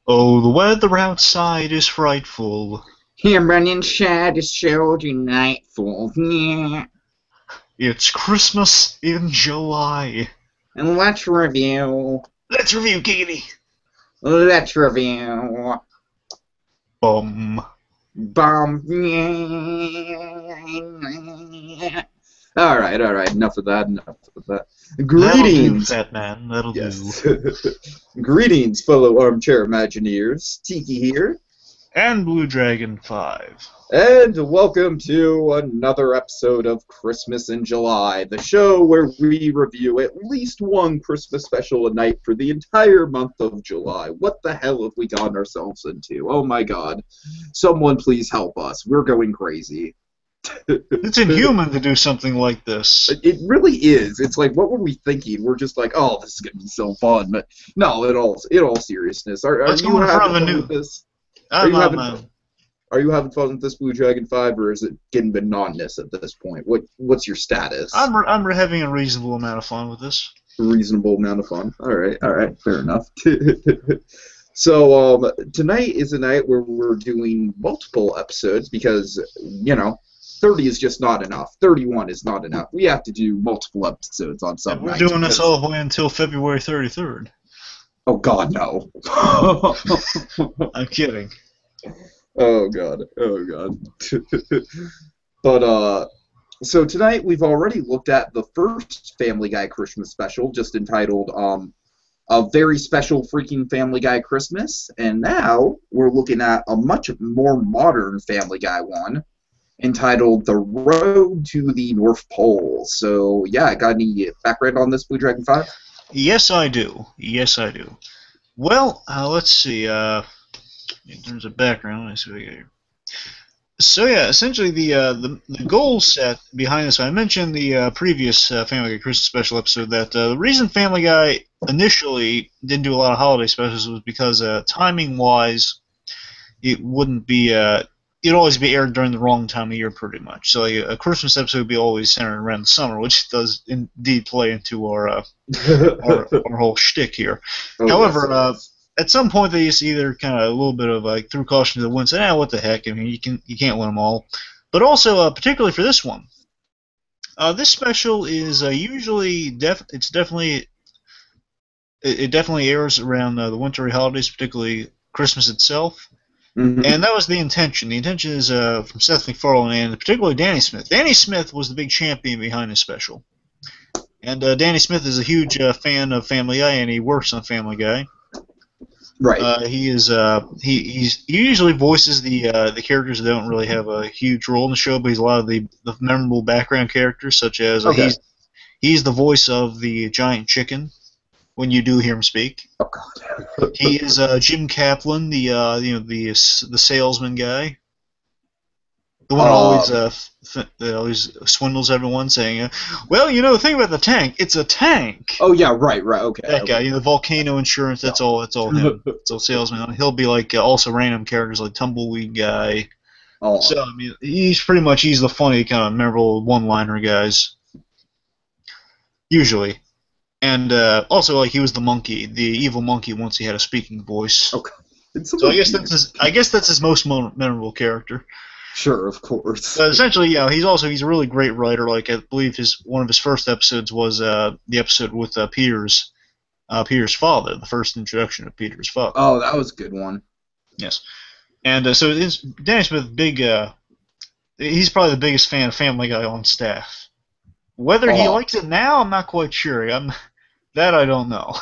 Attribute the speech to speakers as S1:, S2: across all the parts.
S1: Oh, the weather outside is frightful.
S2: Heaven and shadows showed you nightfall. Yeah.
S1: It's Christmas in July.
S2: And let's review.
S1: Let's review Giggity.
S2: Let's review.
S1: Bum.
S2: Bomb. Alright. Enough of that.
S1: That'll do,
S2: Greetings.
S1: fat man. That'll
S2: Yes.
S1: do.
S2: Greetings, fellow armchair Imagineers. Tiki here.
S1: And Blue Dragon 5.
S2: And welcome to another episode of Christmas in July, the show where we review at least one Christmas special a night for the entire month of July. What the hell have we gotten ourselves into? Oh my god. Someone please help us. We're going crazy.
S1: It's inhuman to do something like this.
S2: It really is. It's like, what were we thinking? We're just like, oh, this is going to be so fun. But no, in all seriousness. Are
S1: Let's
S2: you
S1: go in front
S2: having
S1: of a
S2: fun
S1: new...
S2: with this?
S1: I'm
S2: Are you having fun with this Blue Dragon 5, or is it getting monotonous at this point? What's your status?
S1: I'm having a reasonable amount of fun with this.
S2: Reasonable amount of fun. All right, fair enough. So tonight is a night where we're doing multiple episodes because, 30 is just not enough. 31 is not enough. We have to do multiple episodes on some nights.
S1: We're doing this all the way until February 33rd.
S2: Oh, God, no.
S1: I'm kidding.
S2: Oh god. But so tonight we've already looked at the first Family Guy Christmas special, just entitled A Very Special Freaking Family Guy Christmas, and now we're looking at a much more modern Family Guy one entitled The Road to the North Pole. So yeah, got any background on this, Blue Dragon 5?
S1: Yes, I do. Well, let's see. In terms of background, let's see what we got here. So yeah, essentially the goal set behind this. I mentioned the previous Family Guy Christmas special episode that the reason Family Guy initially didn't do a lot of holiday specials was because timing-wise, it wouldn't be. It'd always be aired during the wrong time of year, pretty much. So like, a Christmas episode would be always centered around the summer, which does indeed play into our whole shtick here.
S2: Oh,
S1: However,
S2: yes.
S1: At some point they just either kind of a little bit of like threw caution to the wind, said, what the heck? I mean, you can't win them all. But also, particularly for this one, this special is usually it definitely airs around the wintry holidays, particularly Christmas itself.
S2: Mm-hmm.
S1: And that was the intention. The intention is from Seth MacFarlane and particularly Danny Smith. Danny Smith was the big champion behind this special. And Danny Smith is a huge fan of Family Guy, and he works on Family Guy.
S2: Right.
S1: He usually voices the characters that don't really have a huge role in the show, but he's a lot of the memorable background characters, such as he's the voice of the giant chicken when you do hear him speak.
S2: Oh god.
S1: He is Jim Kaplan, the salesman guy, the one who always swindles everyone, saying, the thing about the tank, it's a tank.
S2: Oh yeah, right, okay.
S1: That guy, the volcano insurance, that's all him. It's all salesman. He'll be like also random characters like Tumbleweed guy.
S2: Oh.
S1: So I mean, he's the funny kind of memorable one-liner guys, usually. And also, like, he was the monkey, the evil monkey, once he had a speaking voice.
S2: Okay.
S1: So I guess that's his most memorable character.
S2: Sure, of course.
S1: But essentially, he's a really great writer. Like, I believe one of his first episodes was the episode with Peter's father, the first introduction of Peter's father.
S2: Oh, that was a good one.
S1: Yes, and so Danny Smith, he's probably the biggest fan of Family Guy on staff. Whether he likes it now, I'm not quite sure. I don't know.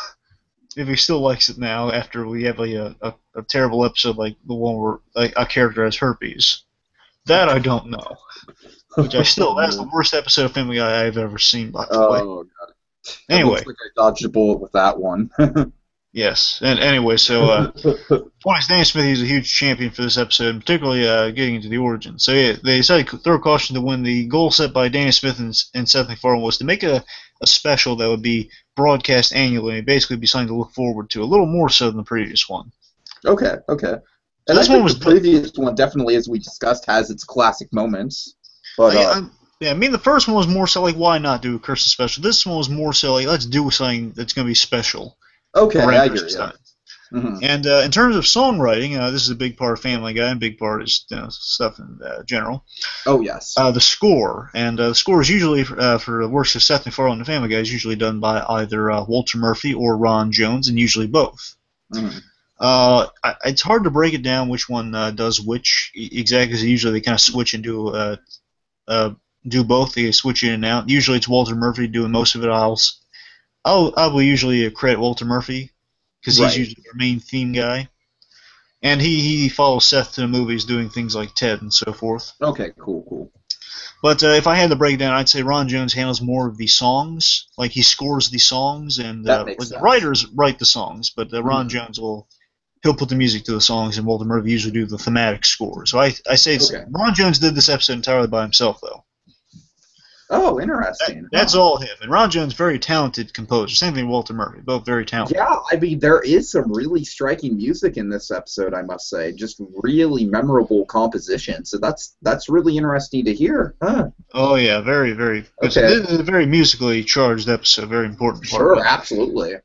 S1: If he still likes it now after we have a terrible episode like the one where a character has herpes. That I don't know. Which that's the worst episode of Family Guy I've ever seen, by the way.
S2: Oh, God.
S1: Anyway.
S2: Looks like I dodged a bullet with that one.
S1: Yes. And anyway, so point is, Danny Smith, he's a huge champion for this episode, particularly getting into the origin. So yeah, they decided to throw caution to when the goal set by Danny Smith and Seth MacFarlane was to make a special that would be broadcast annually and basically be something to look forward to, a little more so than the previous one.
S2: Okay. And
S1: this
S2: one was the previous one, definitely, as we discussed, has its classic moments. But
S1: I mean, the first one was more so like, why not do a Christmas special? This one was more so like, let's do something that's going to be special.
S2: Okay, I agree. Yeah. Hmm.
S1: And in terms of songwriting, this is a big part of Family Guy, and a big part is stuff in general.
S2: Oh yes.
S1: The score, and the score is usually for the works of Seth MacFarlane and the Family Guy is usually done by either Walter Murphy or Ron Jones, and usually both.
S2: Hmm.
S1: It's hard to break it down which one does which exactly, because usually they kind of switch and do both. They switch in and out. Usually it's Walter Murphy doing most of it. I will usually credit Walter Murphy because he's
S2: Right.
S1: usually our main theme guy, and he follows Seth to the movies doing things like Ted and so forth.
S2: Okay. Cool. Cool.
S1: But if I had to break it down, I'd say Ron Jones handles more of the songs. Like he scores the songs, and
S2: That
S1: like
S2: makes
S1: the
S2: sense.
S1: writers write the songs, but Ron
S2: Mhm.
S1: Jones he'll put the music to the songs, and Walter Murphy usually do the thematic score. So I say
S2: Okay.
S1: Ron Jones did this episode entirely by himself, though.
S2: Oh, interesting.
S1: That's
S2: Huh.
S1: all him. And Ron Jones, very talented composer. Same thing with Walter Murphy, both very talented.
S2: Yeah, I mean, there is some really striking music in this episode, I must say. Just really memorable composition. So that's really interesting to hear. Huh.
S1: Oh yeah, very, very. This
S2: Okay.
S1: is a very musically charged episode, very important part
S2: Sure,
S1: of it.
S2: absolutely.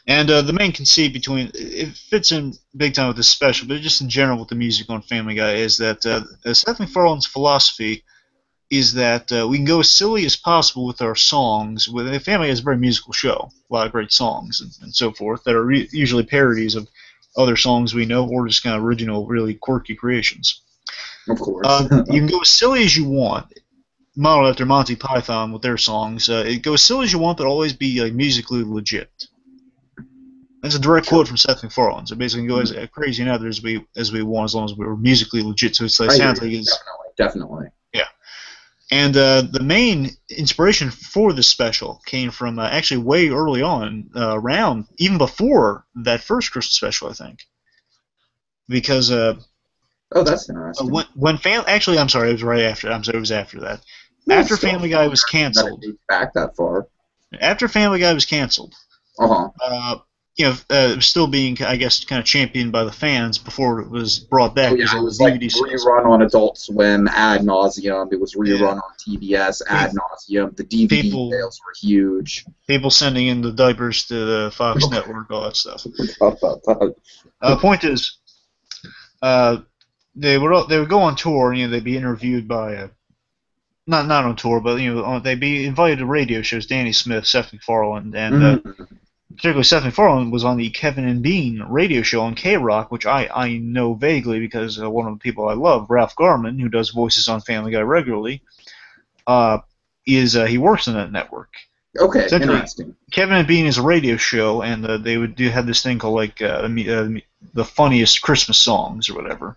S1: And the main conceit between it fits in big time with this special, but just in general with the music on Family Guy is that Seth MacFarlane's philosophy is that we can go as silly as possible with our songs. With Family Guy is a very musical show, a lot of great songs and so forth that are usually parodies of other songs we know or just kind of original, really quirky creations.
S2: Of course.
S1: You can go as silly as you want, modeled after Monty Python with their songs. It goes as silly as you want, but always be musically legit. That's a direct quote from Seth MacFarlane. So basically, go as crazy and out as we want, as long as we're musically legit. So it sounds like it's
S2: definitely.
S1: yeah. And the main inspiration for this special came from actually way early on, around even before that first Christmas special, I think. Because
S2: Oh, that's interesting.
S1: actually, I'm sorry, it was right after. I'm sorry, it was after that.
S2: No,
S1: After
S2: still
S1: Family Guy was
S2: that
S1: canceled.
S2: it dates back that far.
S1: After Family Guy was canceled.
S2: Uh-huh.
S1: It was still being, I guess, kind of championed by the fans before it was brought back.
S2: Oh, yeah, it
S1: of
S2: was like
S1: DVD sales.
S2: rerun on Adult Swim ad nauseum. It was rerun
S1: Yeah.
S2: on TBS ad nauseum. The DVD sales were huge.
S1: People sending in the diapers to the Fox Network, all that stuff. Point is, they would go on tour, and they'd be interviewed by not on tour, but they'd be invited to radio shows. Danny Smith, Seth MacFarlane, and particularly Seth MacFarlane was on the Kevin and Bean radio show on K-Rock, which I know vaguely because one of the people I love, Ralph Garman, who does voices on Family Guy regularly, he works on that network.
S2: Okay, interesting.
S1: Kevin and Bean is a radio show, and they would have this thing called the funniest Christmas songs or whatever.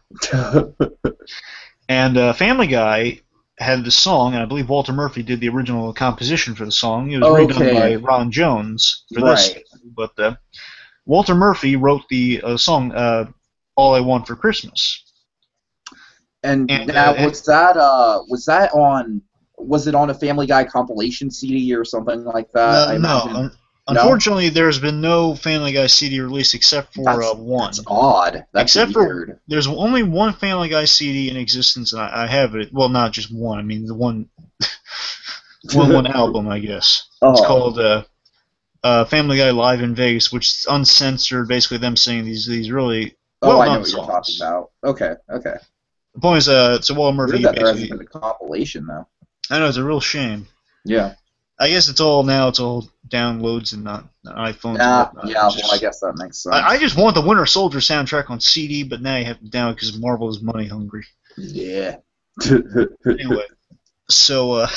S1: And Family Guy had the song, and I believe Walter Murphy did the original composition for the song. It was redone by Ron Jones for this, but Walter Murphy wrote the song "All I Want for Christmas."
S2: And now, was it on a Family Guy compilation CD or something like that?
S1: No. Unfortunately, there's been no Family Guy CD released except for one.
S2: That's odd. That's weird.
S1: There's only one Family Guy CD in existence, and I have it. Well, not just one. I mean, the one album, I guess. It's called Family Guy Live in Vegas, which is uncensored. Basically, them singing these really well-known songs.
S2: I know what you're talking about. Okay.
S1: The point is, so Walter Murphy.
S2: Weird that there hasn't been a compilation though.
S1: I know, it's a real shame.
S2: Yeah.
S1: I guess it's all downloads and not iPhones.
S2: Well, I guess that makes sense.
S1: I just want the Winter Soldier soundtrack on CD, but now you have to download because Marvel is money hungry.
S2: Yeah.
S1: Anyway, so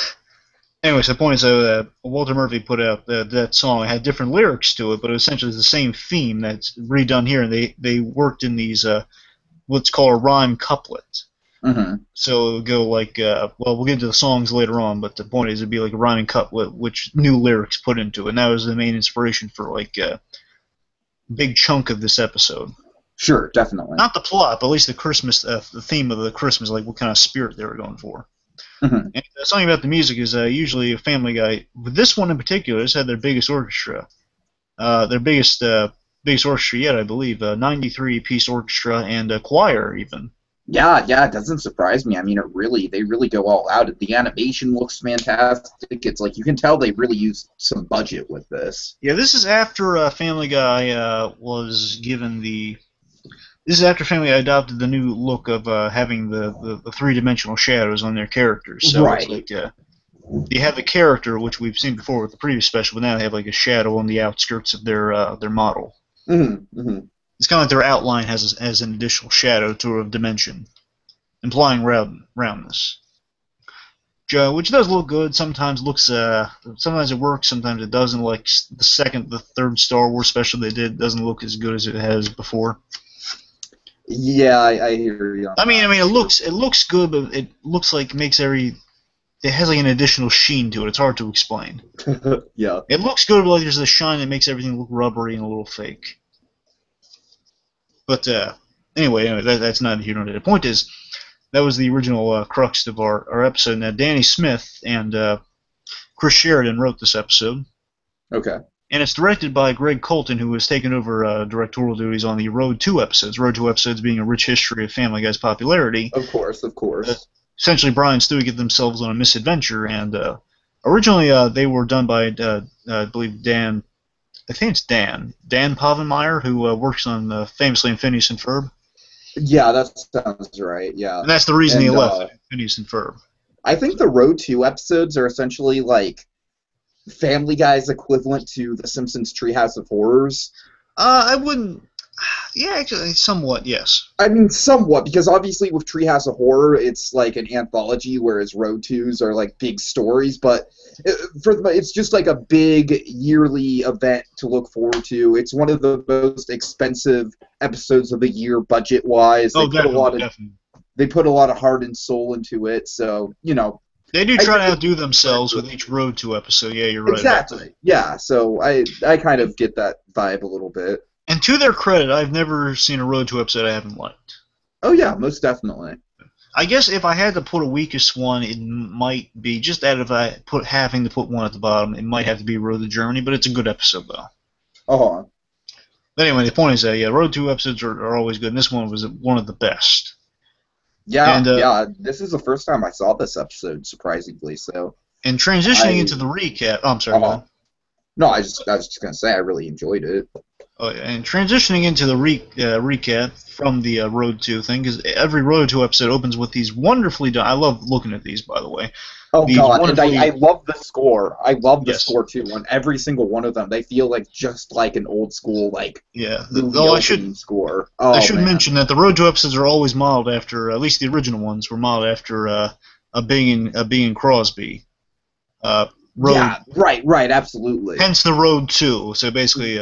S1: the point is, Walter Murphy put out that song. It had different lyrics to it, but it was essentially the same theme that's redone here, and they worked in these what's called a rhyme couplet.
S2: Mm-hmm.
S1: So it would go like, we'll get into the songs later on, but the point is it'd be like a rhyming couplet, which new lyrics put into it, and that was the main inspiration for like a big chunk of this episode.
S2: Sure, definitely.
S1: Not the plot, but at least the Christmas, the theme of the Christmas, like what kind of spirit they were going for.
S2: Mm-hmm.
S1: And something about the music is usually a Family Guy. With this one in particular, this had their biggest orchestra, their biggest orchestra yet, I believe, 93-piece orchestra and a choir even.
S2: Yeah, yeah, it doesn't surprise me. I mean, they really go all out. The animation looks fantastic. It's like you can tell they really used some budget with this.
S1: Yeah, this is after Family Guy was given the. This is after Family Guy adopted the new look of having the three-dimensional shadows on their characters. So it's
S2: Right.
S1: like you have the character, which we've seen before with the previous special, but now they have like a shadow on the outskirts of their model.
S2: Mm-hmm, mm-hmm.
S1: It's kind of like their outline has an additional shadow to a dimension, implying roundness. Which does look good. Sometimes sometimes it works, sometimes it doesn't. Like the third Star Wars special they did doesn't look as good as it has before.
S2: Yeah, I hear you.
S1: I mean, it looks good, but it looks like it has like an additional sheen to it. It's hard to explain.
S2: Yeah.
S1: It looks good, but like there's a shine that makes everything look rubbery and a little fake. But anyway, that's not here nor there. The point is, that was the original crux of our episode. Now, Danny Smith and Chris Sheridan wrote this episode.
S2: Okay.
S1: And it's directed by Greg Colton, who has taken over directorial duties on the Road 2 episodes. Road 2 episodes being a rich history of Family Guy's popularity.
S2: Of course, of course.
S1: Essentially, Brian and Stewie get themselves on a misadventure, and originally they were done by, I believe, Dan. I think it's Dan Povenmire, who works on famously in Phineas and Ferb.
S2: Yeah, that sounds right, yeah.
S1: And that's the reason he left Phineas and Ferb.
S2: I think the Road 2 episodes are essentially like Family Guy's equivalent to The Simpsons Treehouse of Horrors.
S1: I wouldn't... Yeah, actually, somewhat, yes.
S2: I mean, somewhat, because obviously with Treehouse of Horror, it's like an anthology, whereas Road 2s are like big stories, but it's just like a big yearly event to look forward to. It's one of the most expensive episodes of the year budget-wise. They put a lot of heart and soul into it, so, you know.
S1: They do try to outdo themselves with each Road 2 episode, yeah, you're right.
S2: Exactly, yeah, so I kind of get that vibe a little bit.
S1: And to their credit, I've never seen a Road 2 episode I haven't liked.
S2: Oh yeah, most definitely.
S1: I guess if I had to put a weakest one, it might be, just out of having to put one at the bottom, it might have to be Road to Germany, but it's a good episode, though.
S2: Oh.
S1: But anyway, the point is that, yeah, Road 2 episodes are always good, and this one was one of the best.
S2: Yeah, yeah, this is the first time I saw this episode, surprisingly, so...
S1: And transitioning into the recap... Oh, I'm sorry, go ahead.
S2: No, I was just going to say I really enjoyed it.
S1: Oh, yeah. And transitioning into the recap from the Road 2 thing, because every Road 2 episode opens with these wonderfully done... I love looking at these, by the way.
S2: Oh, God, and I love the score. I love the score, too. On every single one of them, they feel like just like an old school, like, score. Oh,
S1: I should mention that the Road 2 episodes are always modeled after, at least the original ones were modeled after a Bing Crosby.
S2: Yeah, right, absolutely.
S1: Hence the Road 2. So basically,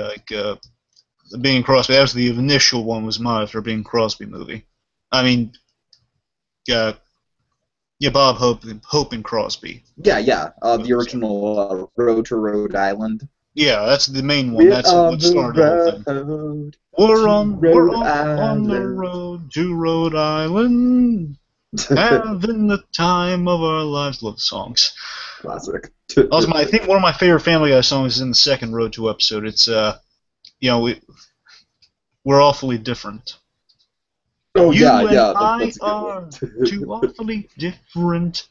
S1: Bing Crosby, that was the initial one, was modeled after a Bing Crosby movie. I mean, Bob Hope and Crosby.
S2: Yeah. The original Road to Rhode Island.
S1: Yeah, that's the main one. That's what started the whole thing. We're on the road to Rhode Island, having the time of our lives. Love the songs.
S2: Classic.
S1: Also, I think one of my favorite Family Guy songs is in the second Road 2 episode. It's we're awfully different.
S2: Oh,
S1: you
S2: yeah.
S1: I are too awfully different.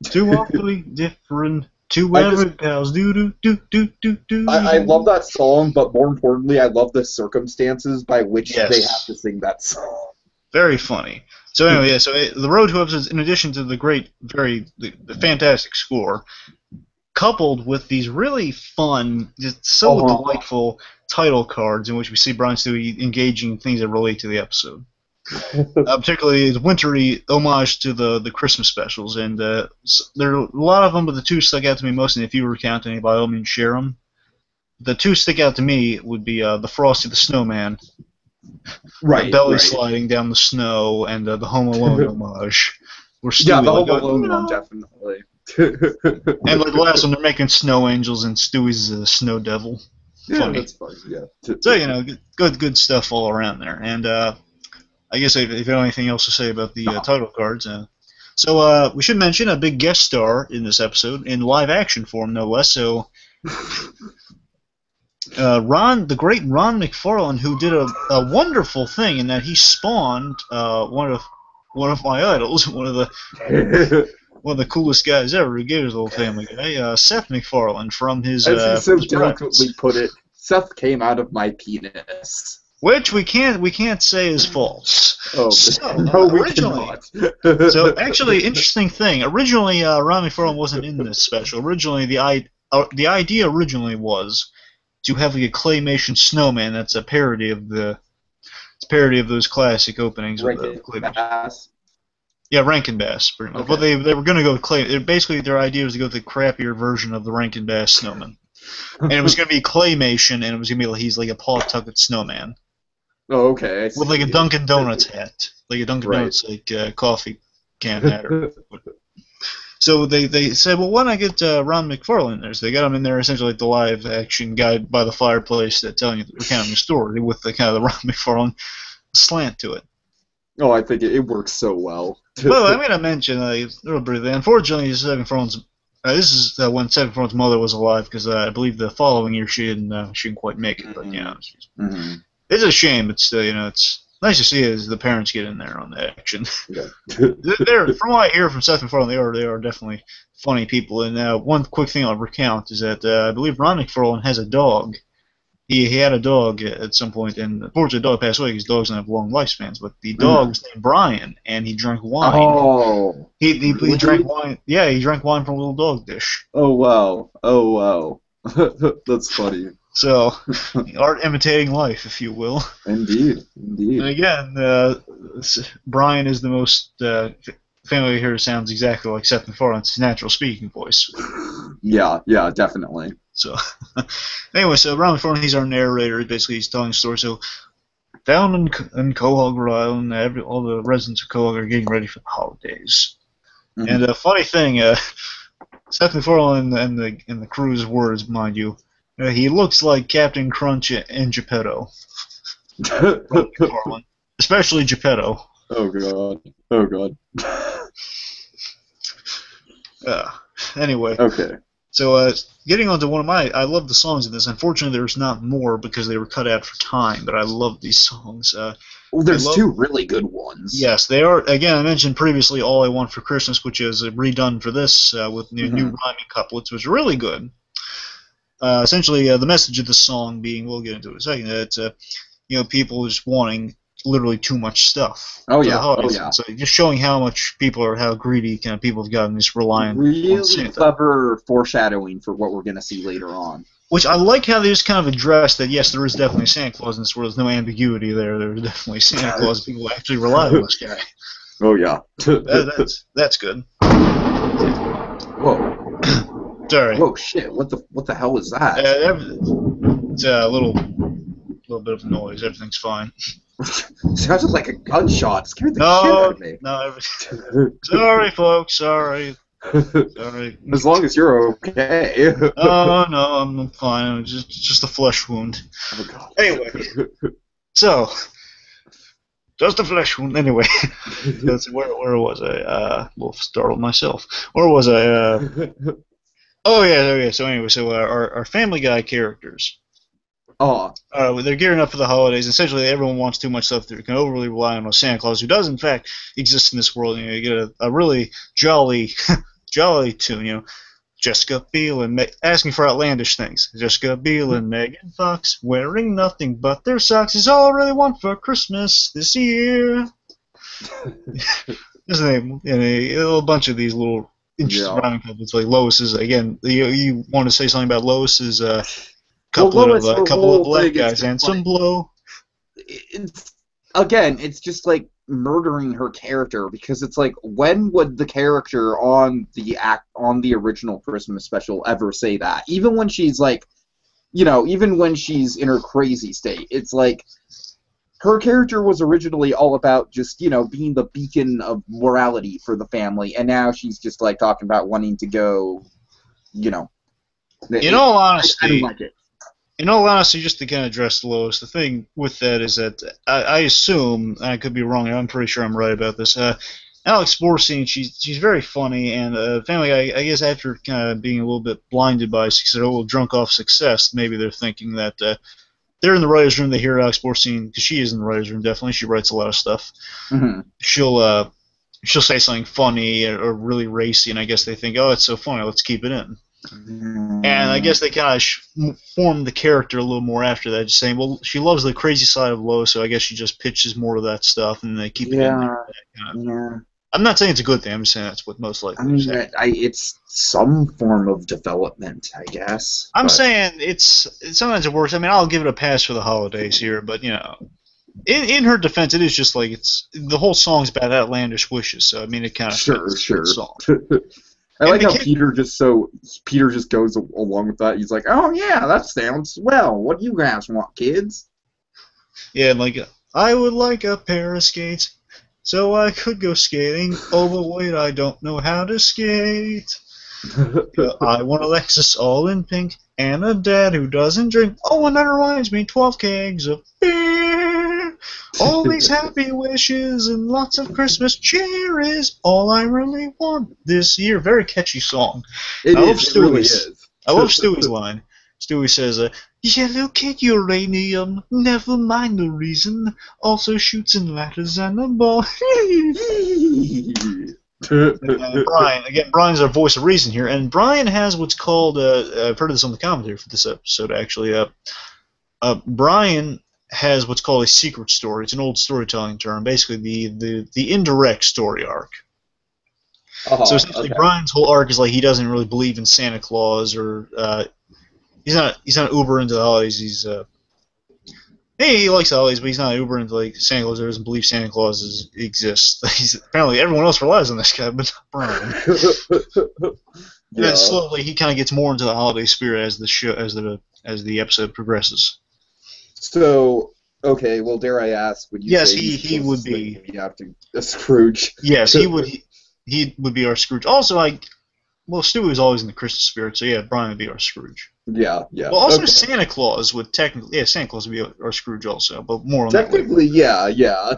S1: Too awfully different. Two average pals. Do.
S2: I love that song, but more importantly, I love the circumstances by which they have to sing that song.
S1: Very funny. So anyway, yeah. So the Road 2 episodes, in addition to the the fantastic score, coupled with these really fun, just so delightful title cards in which we see Brian Stewie engaging in things that relate to the episode. Particularly the wintry homage to the Christmas specials, and there are a lot of them, but the two stuck out to me most, and if you were counting any, by all means share them. The two stick out to me would be the Frosty the Snowman, belly sliding down the snow, and the Home Alone homage.
S2: Yeah, the Home Alone one, definitely.
S1: And like the last one, they're making snow angels, and Stewie's a snow devil.
S2: Funny. Yeah, that's funny, yeah.
S1: So, good stuff all around there, and I guess if you have anything else to say about the title cards. So we should mention a big guest star in this episode, in live action form, no less. So the great Ron McFarlane, who did a wonderful thing in that he spawned one of one of my idols, one of the coolest guys ever who gave his little Family Guy, Seth MacFarlane from his
S2: As he so
S1: from his
S2: delicately
S1: Friends,
S2: put it, Seth came out of my penis.
S1: which we can't say is false.
S2: Oh,
S1: So
S2: no, we
S1: originally,
S2: cannot.
S1: so actually, interesting thing. Originally, Ron MacFarlane wasn't in this special. Originally, the idea originally was to have like a claymation snowman that's a parody of those classic openings of the claymation.
S2: Bass.
S1: Yeah, Rankin Bass, pretty much.
S2: Okay.
S1: Well, they were going to go with clay. Basically, their idea was to go with the crappier version of the Rankin Bass snowman, and it was going to be claymation, and it was going to be like he's like a Paul Tuckett snowman
S2: Oh, okay. I see.
S1: with like a Dunkin' Donuts hat, like a Dunkin'
S2: Right.
S1: Donuts coffee can hat. So they said, well, why not get Ron MacFarlane in there? So they got him in there, essentially like the live action guy by the fireplace that telling you recounting the story with the kind of the Ron MacFarlane slant to it.
S2: Oh, I think it works so well.
S1: Well, I'm going to mention real briefly. Unfortunately, Seth MacFarlane's this is when Seth MacFarlane's mother was alive, because I believe the following year she didn't quite make it. But
S2: Mm-hmm.
S1: it's a shame. But still, it's nice to see as the parents get in there on the action.
S2: Yeah.
S1: They're, from what I hear from Seth MacFarlane, they are definitely funny people. And one quick thing I'll recount is that I believe Ron MacFarlane has a dog. He had a dog at some point, and unfortunately the dog passed away because dogs don't have long lifespans. But the dog was named Brian, and he drank wine.
S2: Oh.
S1: He drank wine. Yeah, he drank wine from a little dog dish.
S2: Oh, wow. Oh, wow. That's funny.
S1: So, art imitating life, if you will.
S2: Indeed.
S1: And
S2: Indeed.
S1: again, Brian is the most family here sounds exactly like Seth MacFarlane's natural speaking voice.
S2: Yeah, definitely.
S1: So, anyway, so Ron MacFarlane, he's our narrator. Basically, he's telling a story. So, down in Quahog, Rhode Island, all the residents of Quahog are getting ready for the holidays.
S2: Mhm.
S1: And a funny thing, Seth MacFarlane and the crew's words, mind you, he looks like Captain Crunch and Geppetto. MacFarlane, especially Geppetto.
S2: Oh, God. Oh, God.
S1: Anyway.
S2: Okay.
S1: So, getting on to one of I love the songs in this. Unfortunately, there's not more because they were cut out for time, but I love these songs.
S2: Well, there's two really good ones.
S1: Yes, they are. Again, I mentioned previously All I Want for Christmas, which is redone for this with new rhyming couplets, which is really good. Essentially, the message of the song being, we'll get into it in a second, that people just wanting literally too much stuff.
S2: Oh, yeah. Oh, yeah.
S1: So just showing how much how greedy kind of people have gotten, just relying on
S2: Really
S1: Santa.
S2: clever foreshadowing for what we're going to see later on.
S1: Which I like how they just kind of address that, yes, there is definitely Santa Claus in this world. There's no ambiguity there. There's definitely Santa Claus. People actually rely on this guy.
S2: Oh, yeah.
S1: That's good.
S2: Whoa.
S1: Sorry.
S2: Whoa, shit. What the hell was that?
S1: It's a little bit of noise. Everything's fine.
S2: Sounded like a gunshot. Scared the shit out of me.
S1: No. Sorry, folks. Sorry.
S2: As long as you're okay.
S1: Oh, no, I'm fine. It was just a flesh wound.
S2: Oh, God.
S1: Anyway, so just a flesh wound. Anyway, where was I? A little startled myself. Where was I? Oh yeah, okay. So anyway, our Family Guy characters.
S2: Oh.
S1: They're gearing up for the holidays. Essentially, everyone wants too much stuff. They can overly rely on a Santa Claus who does, in fact, exist in this world. You get a really jolly tune. Jessica Biel and asking for outlandish things. Jessica Biel and Megan Fox wearing nothing but their socks is all I really want for Christmas this year. There's a bunch of these little interesting rhyming couplets. Like Lois's, again, you want to say something about Lois's couple of black guys and some blow.
S2: It's just like murdering her character, because it's like, when would the character on the original Christmas special ever say that? Even when she's like, even when she's in her crazy state, it's like her character was originally all about just being the beacon of morality for the family, and now she's just like talking about wanting to go, In
S1: all honesty,
S2: I don't like it.
S1: In all honesty, just to kind of address Lois, the thing with that is that I assume, and I could be wrong, I'm pretty sure I'm right about this, Alex Borstein, she's very funny, and Family Guy, I guess after kind of being a little bit blinded by success, a little drunk off success, maybe they're thinking that they're in the writer's room, they hear Alex Borstein, because she is in the writer's room, definitely, she writes a lot of stuff.
S2: Mm-hmm.
S1: She'll she'll say something funny or really racy, and I guess they think, oh, it's so funny, let's keep it in. And I guess they kind of formed the character a little more after that, just saying, well, she loves the crazy side of Lois, so I guess she just pitches more of that stuff, and they keep it in there.
S2: Yeah.
S1: I'm not saying it's a good thing. I'm just saying that's what most likely is happening.
S2: It's some form of development, I guess.
S1: I'm saying it's sometimes it works. I mean, I'll give it a pass for the holidays here, but you know, in her defense, it is just like the whole song's about outlandish wishes. So I mean, it kind of
S2: sure.
S1: Song.
S2: I like how Peter just goes along with that. He's like, "Oh yeah, that sounds swell. What do you guys want, kids?"
S1: Yeah, like I would like a pair of skates so I could go skating. Oh, but wait, I don't know how to skate. I want a Lexus all in pink and a dad who doesn't drink. Oh, and that reminds me, 12 kegs of beer. All these happy wishes and lots of Christmas cheer is all I really want this year. Very catchy song.
S2: It really is.
S1: I love Stewie's line. Stewie says, yellow kid uranium, never mind the reason, also shoots in ladders and a ball. Brian's our voice of reason here, and Brian has what's called, I've heard of this on the commentary for this episode, actually, Brian has what's called a secret story. It's an old storytelling term, basically the indirect story arc. So essentially, Brian's whole arc is like he doesn't really believe in Santa Claus, or he's not uber into the holidays. He likes the holidays, but he's not uber into like Santa Claus. Or doesn't believe Santa Claus exists. Apparently everyone else relies on this guy, but not Brian. And then slowly he kind of gets more into the holiday spirit as the episode progresses.
S2: So, okay, well, dare I ask, would you
S1: yes,
S2: say
S1: he would be.
S2: You have to a Scrooge.
S1: Yes, he would. He would be our Scrooge. Also, Stewie was always in the Christmas spirit, so yeah, Brian would be our Scrooge.
S2: Yeah.
S1: Well, also Santa Claus would technically, Santa Claus would be our Scrooge also, but more on
S2: technically,
S1: that later.
S2: yeah.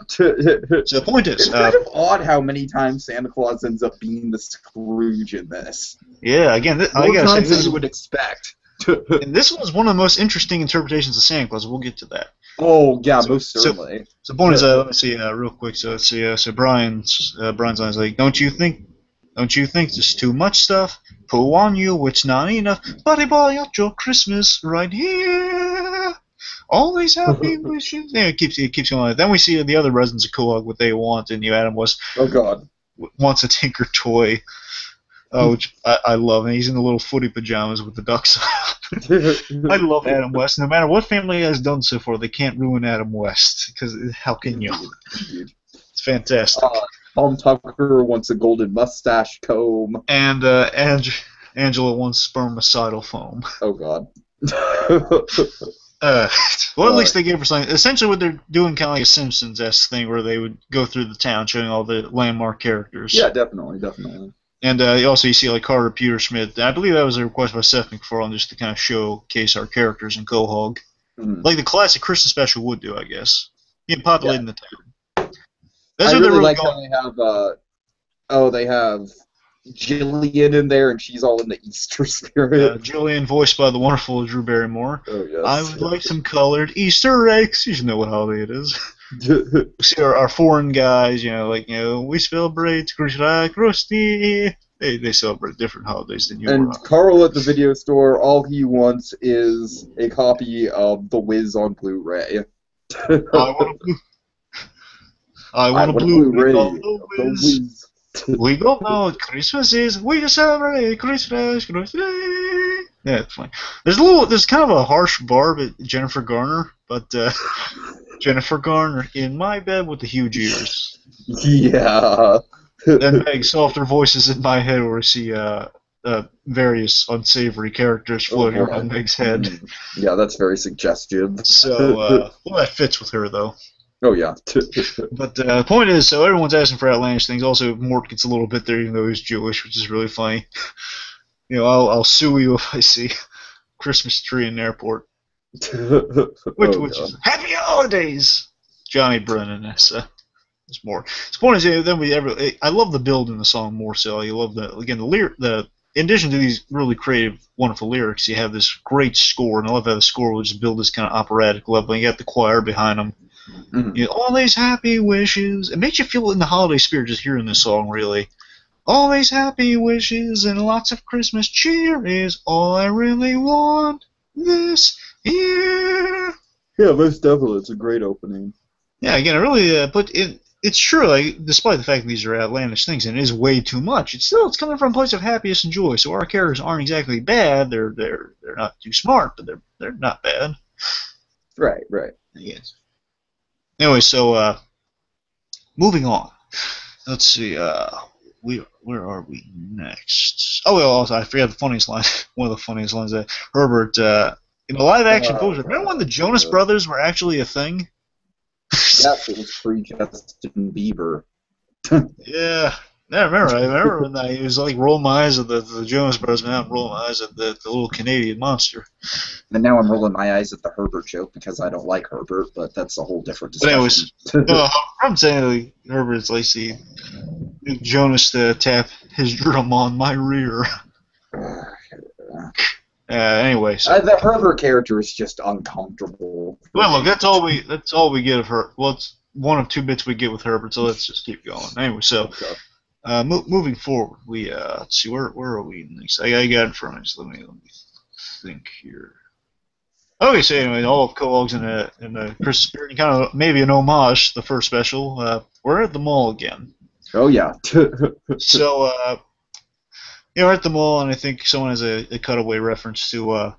S1: So the point is,
S2: it's kind of odd how many times Santa Claus ends up being the Scrooge in this.
S1: Yeah, again, I gotta say,
S2: this you would expect.
S1: And this was one of the most interesting interpretations of Santa Claus. We'll get to that.
S2: Oh yeah, most certainly.
S1: So the point is, let me see real quick. So let's see. So Brian's line is like, Don't you think there's too much stuff? Poo on you, it's not enough. Buddy boy, got your Christmas right here. All these happy wishes. Yeah, it keeps going like that. Then we see the other residents of Quahog what they want, and Adam West.
S2: Oh God.
S1: Wants a Tinker toy. Which I love, and he's in the little footy pajamas with the ducks. I love Adam West. No matter what family has done so far, they can't ruin Adam West, because how can you? It's fantastic.
S2: Tom Tucker wants a golden mustache comb.
S1: And Angela wants spermicidal foam.
S2: Oh God.
S1: Well, at least they gave her something. Essentially, what they're doing, kind of like a Simpsons-esque thing, where they would go through the town showing all the landmark characters.
S2: Yeah, definitely.
S1: And also you see like Carter Peter Smith. I believe that was a request by Seth MacFarlane just to kind of showcase our characters in Quahog.
S2: Mm-hmm.
S1: Like the classic Christmas special would do, I guess. Populating the town. That's
S2: I
S1: what
S2: really
S1: really
S2: like how they have Jillian in there, and she's all in the Easter spirit.
S1: Jillian, voiced by the wonderful Drew Barrymore.
S2: Oh, yes.
S1: I would like some colored Easter eggs. You should know what holiday it is. We see our foreign guys, we celebrate Krusty. They celebrate different holidays than you.
S2: And Carl at the video store, all he wants is a copy of The Wiz on Blu-ray.
S1: I want a Blu-ray of
S2: The Wiz.
S1: We don't know what Christmas is. We just celebrate Christmas. Yeah, it's fine. There's kind of a harsh barb at Jennifer Garner, but Jennifer Garner in my bed with the huge ears.
S2: Yeah.
S1: Then Meg, softer voices in my head where I see various unsavory characters floating around Meg's head.
S2: Yeah, that's very suggestive.
S1: So, that fits with her, though.
S2: Oh, yeah.
S1: But the point is, so everyone's asking for outlandish things. Also, Mort gets a little bit there, even though he's Jewish, which is really funny. I'll sue you if I see Christmas tree in the airport. Which is Happy Holidays, Johnny Brennan. That's more. The point is, I love the build in the song more so. I love the in addition to these really creative, wonderful lyrics, you have this great score, and I love how the score will just build this kind of operatic level. You got the choir behind them.
S2: Mhm.
S1: You know, all these happy wishes. It makes you feel in the holiday spirit just hearing this song, really. All these happy wishes and lots of Christmas cheer is all I really want this year.
S2: Yeah, most definitely. It's a great opening.
S1: Yeah, again, I really, but it's true. Like, despite the fact that these are outlandish things and it is way too much, it's coming from a place of happiness and joy. So our characters aren't exactly bad. They're not too smart, but they're not bad.
S2: Right, right.
S1: Yes. Anyway, so moving on. Let's see. Where are we next? Oh, well, also, I forgot the funniest line. One of the funniest lines that Herbert in a live action poster. Remember when the Jonas Brothers were actually a thing?
S2: Yes, it was pre-Justin Bieber.
S1: Yeah. Yeah, I remember when he was like rolling my eyes at the Jonas Brothers, and now I'm rolling my eyes at the little Canadian monster.
S2: And now I'm rolling my eyes at the Herbert joke because I don't like Herbert, but that's a whole different
S1: But
S2: discussion.
S1: anyways, no, I'm saying like, Herbert's like, see, Jonas to tap his drum on my rear. Anyway, so
S2: The Herbert character is just uncomfortable.
S1: well, look, that's all we get of her. Well, it's one of two bits we get with Herbert, so let's just keep going. Anyway, so moving forward, we let's see, where are we next? I got it in front of me, so let me think here. Okay, so anyway, all of Kellogg's in the Christmas spirit, kind of maybe an homage to the first special. We're at the mall again.
S2: Oh yeah.
S1: So we're at the mall, and I think someone has a cutaway reference to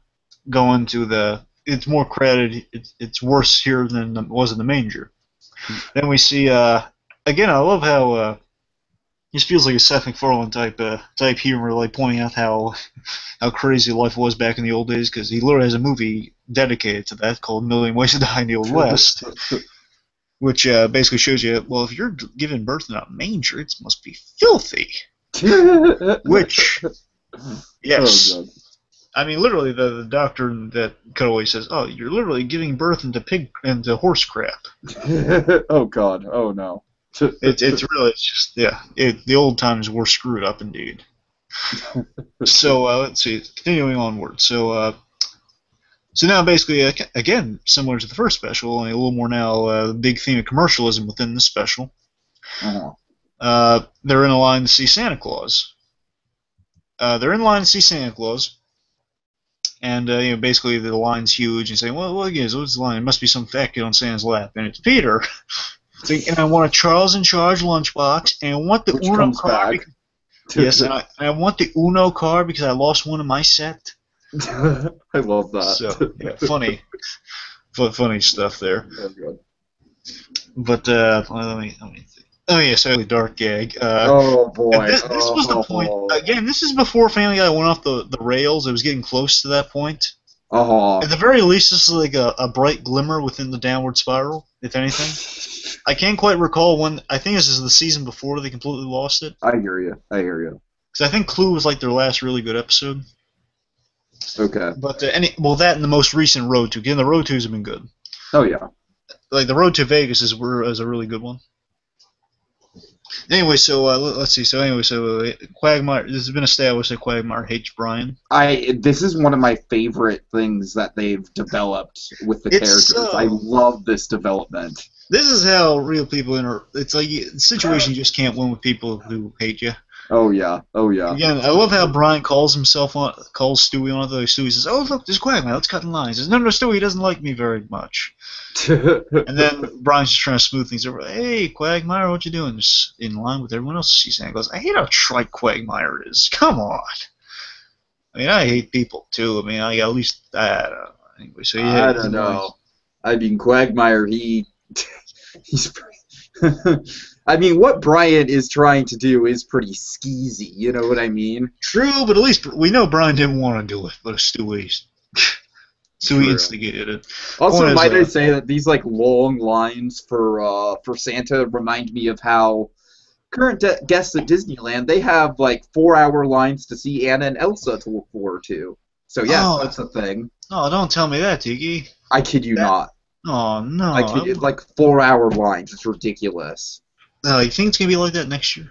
S1: going to the. It's more crowded. It's worse here than it was in the manger. Then we see again. I love how this feels like a Seth MacFarlane type humor, like pointing out how crazy life was back in the old days, because he literally has a movie dedicated to that called Million Ways to Die in the Old West, which basically shows you, well, if you're giving birth in a manger, it must be filthy. Which, yes.
S2: Oh, God.
S1: I mean, literally, the doctor that Cutaway says, "Oh, you're literally giving birth into horse crap."
S2: Oh God. Oh no.
S1: It's just the old times were screwed up indeed. So let's see, continuing onward. So now basically again similar to the first special, only a little more now the big theme of commercialism within the special. They're in a line to see Santa Claus. And basically the line's huge, and saying, "Well, what's the line? It must be some fat kid on Santa's lap," and it's Peter. And I want a Charles in Charge lunchbox, and I want the Uno card. Yes, and I want the Uno card because I lost one in my set.
S2: I love that.
S1: So yeah, funny stuff there.
S2: Oh, God.
S1: But let me think. Oh yeah, so dark gag.
S2: Oh boy.
S1: This was the point. Again, this is before Family Guy went off the rails. It was getting close to that point. At the very least, this is like a bright glimmer within the downward spiral, if anything. I can't quite recall when. I think this is the season before they completely lost it.
S2: I hear you.
S1: Because I think Clue was like their last really good episode.
S2: Okay.
S1: But that and the most recent Road to. Again, the Road Twos have been good.
S2: Oh yeah.
S1: Like the Road to Vegas is a really good one. Anyway, so let's see. So Quagmire. This has been established that Quagmire hates Brian.
S2: This is one of my favorite things that they've developed with the characters. I love this development.
S1: This is how real people It's like the situation you just can't win with people who hate you.
S2: Oh yeah.
S1: Again, I love how Brian calls Stewie on it. Stewie says, "Oh look, there's Quagmire. Let's cut in line." He says, "No, Stewie doesn't like me very much." And then Brian's just trying to smooth things over. "Hey, Quagmire, what you doing? Just in line with everyone else." She's saying, "I hate how trite Quagmire is. Come on." I mean, I hate people too. I mean, I at least I don't know. Anyway, so yeah,
S2: I don't know. I mean, Quagmire, he's. I mean, what Brian is trying to do is pretty skeezy. You know what I mean?
S1: True, but at least we know Brian didn't want to do it, but Stewie instigated it.
S2: Also, might I say that these like long lines for Santa remind me of how current guests at Disneyland, they have like 4-hour lines to see Anna and Elsa to look forward to. So yes, that's a thing.
S1: Oh, don't tell me that, Tiki.
S2: I kid you not.
S1: Oh no!
S2: I kid you, like 4-hour lines. It's ridiculous.
S1: You think it's gonna be like that next year?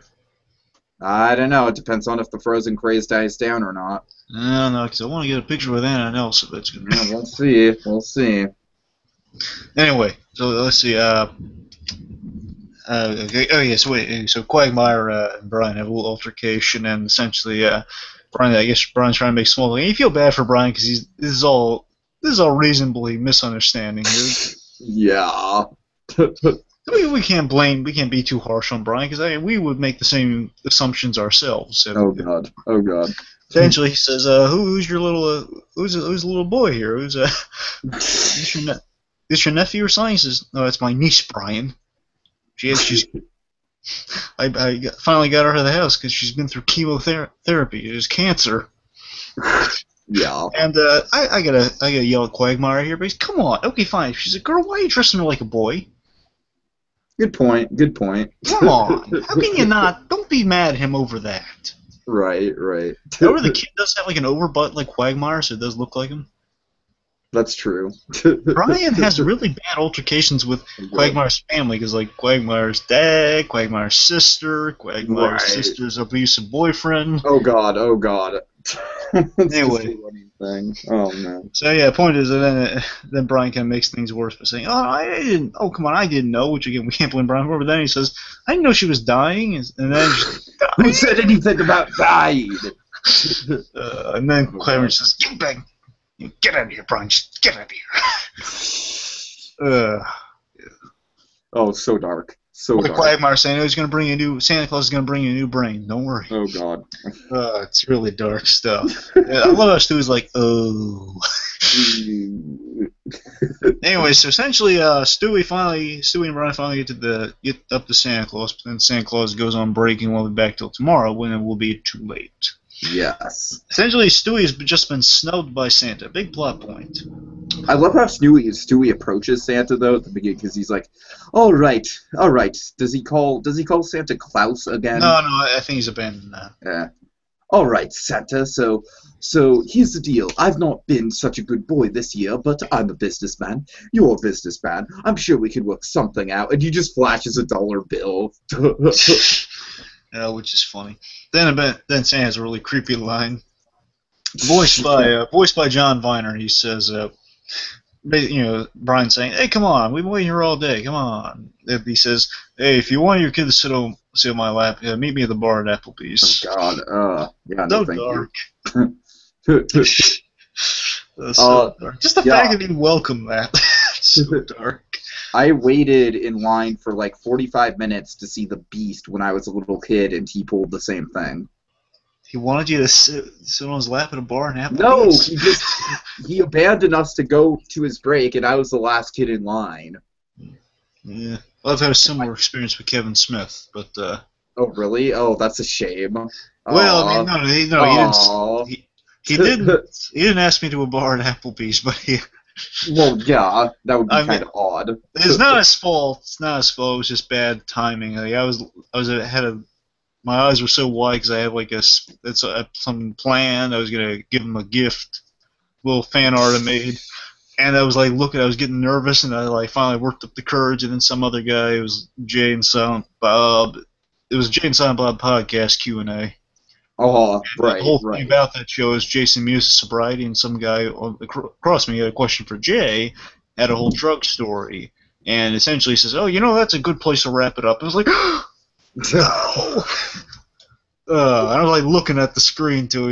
S2: I don't know. It depends on if the Frozen craze dies down or not.
S1: I don't know, because I want to get a picture with Anna and Elsa. That's gonna.
S2: Yeah, we'll see.
S1: Anyway, so let's see. Okay, oh yes, wait. So Quagmire and Brian have a little altercation, and essentially, Brian. I guess Brian's trying to make small. And you feel bad for Brian because this is all reasonably misunderstanding.
S2: Yeah.
S1: We can't be too harsh on Brian because we would make the same assumptions ourselves.
S2: Oh God. Oh God.
S1: Eventually, he says, "Who's your little who's the little boy here? Who's this your nephew or something?" He says, "No, it's my niece, Brian. She's I finally got her out of the house because she's been through chemotherapy. It is cancer."
S2: Yeah.
S1: And I gotta yell at Quagmire here, but he's, come on, okay, fine. If she's a girl, why are you dressing her like a boy?
S2: Good point. Good point.
S1: Come on, how can you not? Don't be mad at him over that.
S2: Right.
S1: However, the kid does have like an overbutt like Quagmire, so it does look like him.
S2: That's true.
S1: Brian has really bad altercations with Quagmire's family because, like, Quagmire's dad, Quagmire's
S2: Right.
S1: sister's abusive boyfriend.
S2: Oh God. Oh God.
S1: Anyway.
S2: Thing. Oh man.
S1: So yeah, the point is that then Brian kind of makes things worse by saying, come on, I didn't know," which again, we can't blame Brian for, but then he says, "I didn't know she was dying," and then
S2: Who said anything about died?
S1: and then Quagmire says, "Get back. Get out of here, Brian. Just get out of here."
S2: Oh, so dark. So dark.
S1: Quagmire saying, Santa Claus is going to bring you a new brain. Don't worry.
S2: Oh God.
S1: It's really dark stuff. Yeah, I love how Stewie's like, oh. Anyway, so essentially, Stewie and Brian finally get up to Santa Claus, but then Santa Claus goes on break and won't be back till tomorrow when it will be too late.
S2: Yes.
S1: Essentially, Stewie has just been snubbed by Santa. Big plot point.
S2: I love how Stewie approaches Santa though at the beginning because he's like, all right. Does he call Santa Claus again?
S1: No, I think he's abandoned that.
S2: Yeah. All right, Santa. So here's the deal. I've not been such a good boy this year, but I'm a businessman. You're a businessman. I'm sure we could work something out. And he just flashes a dollar bill.
S1: Which is funny. Then Santa has a really creepy line, voiced by John Viner. He says, Brian saying, "Hey, come on, we've been waiting here all day. Come on." And he says, "Hey, if you want your kid to sit on my lap, meet me at the bar at Applebee's."
S2: Oh God, yeah,
S1: so
S2: no, thank
S1: dark.
S2: you.
S1: So dark. Just the fact that he welcomed that. So dark.
S2: I waited in line for like 45 minutes to see The Beast when I was a little kid, and he pulled the same thing.
S1: He wanted you to sit on his lap at a bar and have
S2: No, he abandoned us to go to his break, and I was the last kid in line.
S1: Yeah, well, I've had a similar experience with Kevin Smith, but.
S2: Oh really? Oh, that's a shame.
S1: Well, I mean, he didn't ask me to a bar at Applebee's, but he.
S2: Well, yeah, that would be kind of odd.
S1: It's not his fault. It's not his fault. It was just bad timing. Like, my eyes were so wide because I had like something planned. I was gonna give him a gift, little fan art I made, and I was like I was getting nervous, and I like finally worked up the courage. And then some other guy, it was Jay and Silent Bob. It was Jay and Silent Bob podcast Q&A.
S2: Oh, right.
S1: The whole thing about that show is Jason Mewes' sobriety, and some guy across me had a question for Jay, had a whole drug story, and essentially says, "Oh, that's a good place to wrap it up." And I was like, no. I was like looking at the screen too. I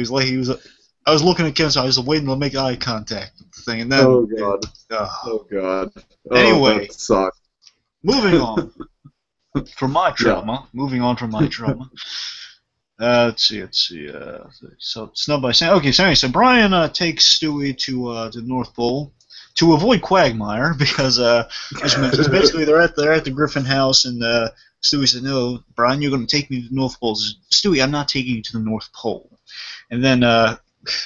S1: was looking at Ken, so I was waiting to make eye contact with the thing, and then.
S2: Oh God. Oh God.
S1: Anyway,
S2: that sucks.
S1: Moving on from my trauma. Moving on from my trauma. Let's see. So snubbed by Santa. Okay, so Brian takes Stewie to the North Pole to avoid Quagmire because, as mentioned, basically they're at the Griffin house, and Stewie said, "No, Brian, you're going to take me to the North Pole." Says, "Stewie, I'm not taking you to the North Pole." And then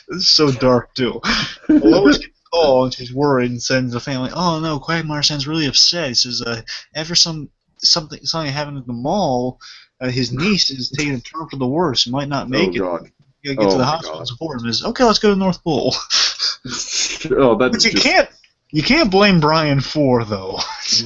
S1: it's so dark too. Lois gets a call and she's worried and sends the family, "Oh no, Quagmire sounds really upset." He says, "After something happened at the mall." His niece is taking a turn for the worse. He might not make it.
S2: God.
S1: You gotta get to the hospital and support him. Okay, let's go to the North Pole.
S2: That's
S1: you can't blame Brian for though.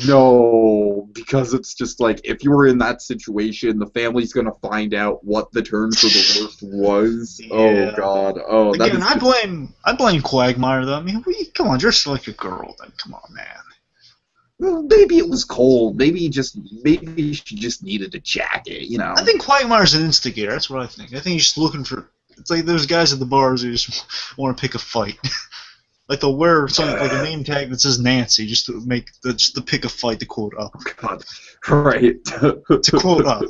S2: No, because it's just like if you were in that situation, the family's gonna find out what the turn for the worst was. Yeah. Oh God. Oh.
S1: Again, I blame Quagmire though. I mean, come on, dress like a girl. Then come on, man.
S2: Well, maybe it was cold. Maybe she just needed a jacket. You
S1: I
S2: know.
S1: think Quagmire's an instigator. That's what I think. I think he's just looking for. It's like those guys at the bars who just want to pick a fight. Like they'll wear something like a name tag that says Nancy just to pick a fight to quote up.
S2: God. Right.
S1: To quote up.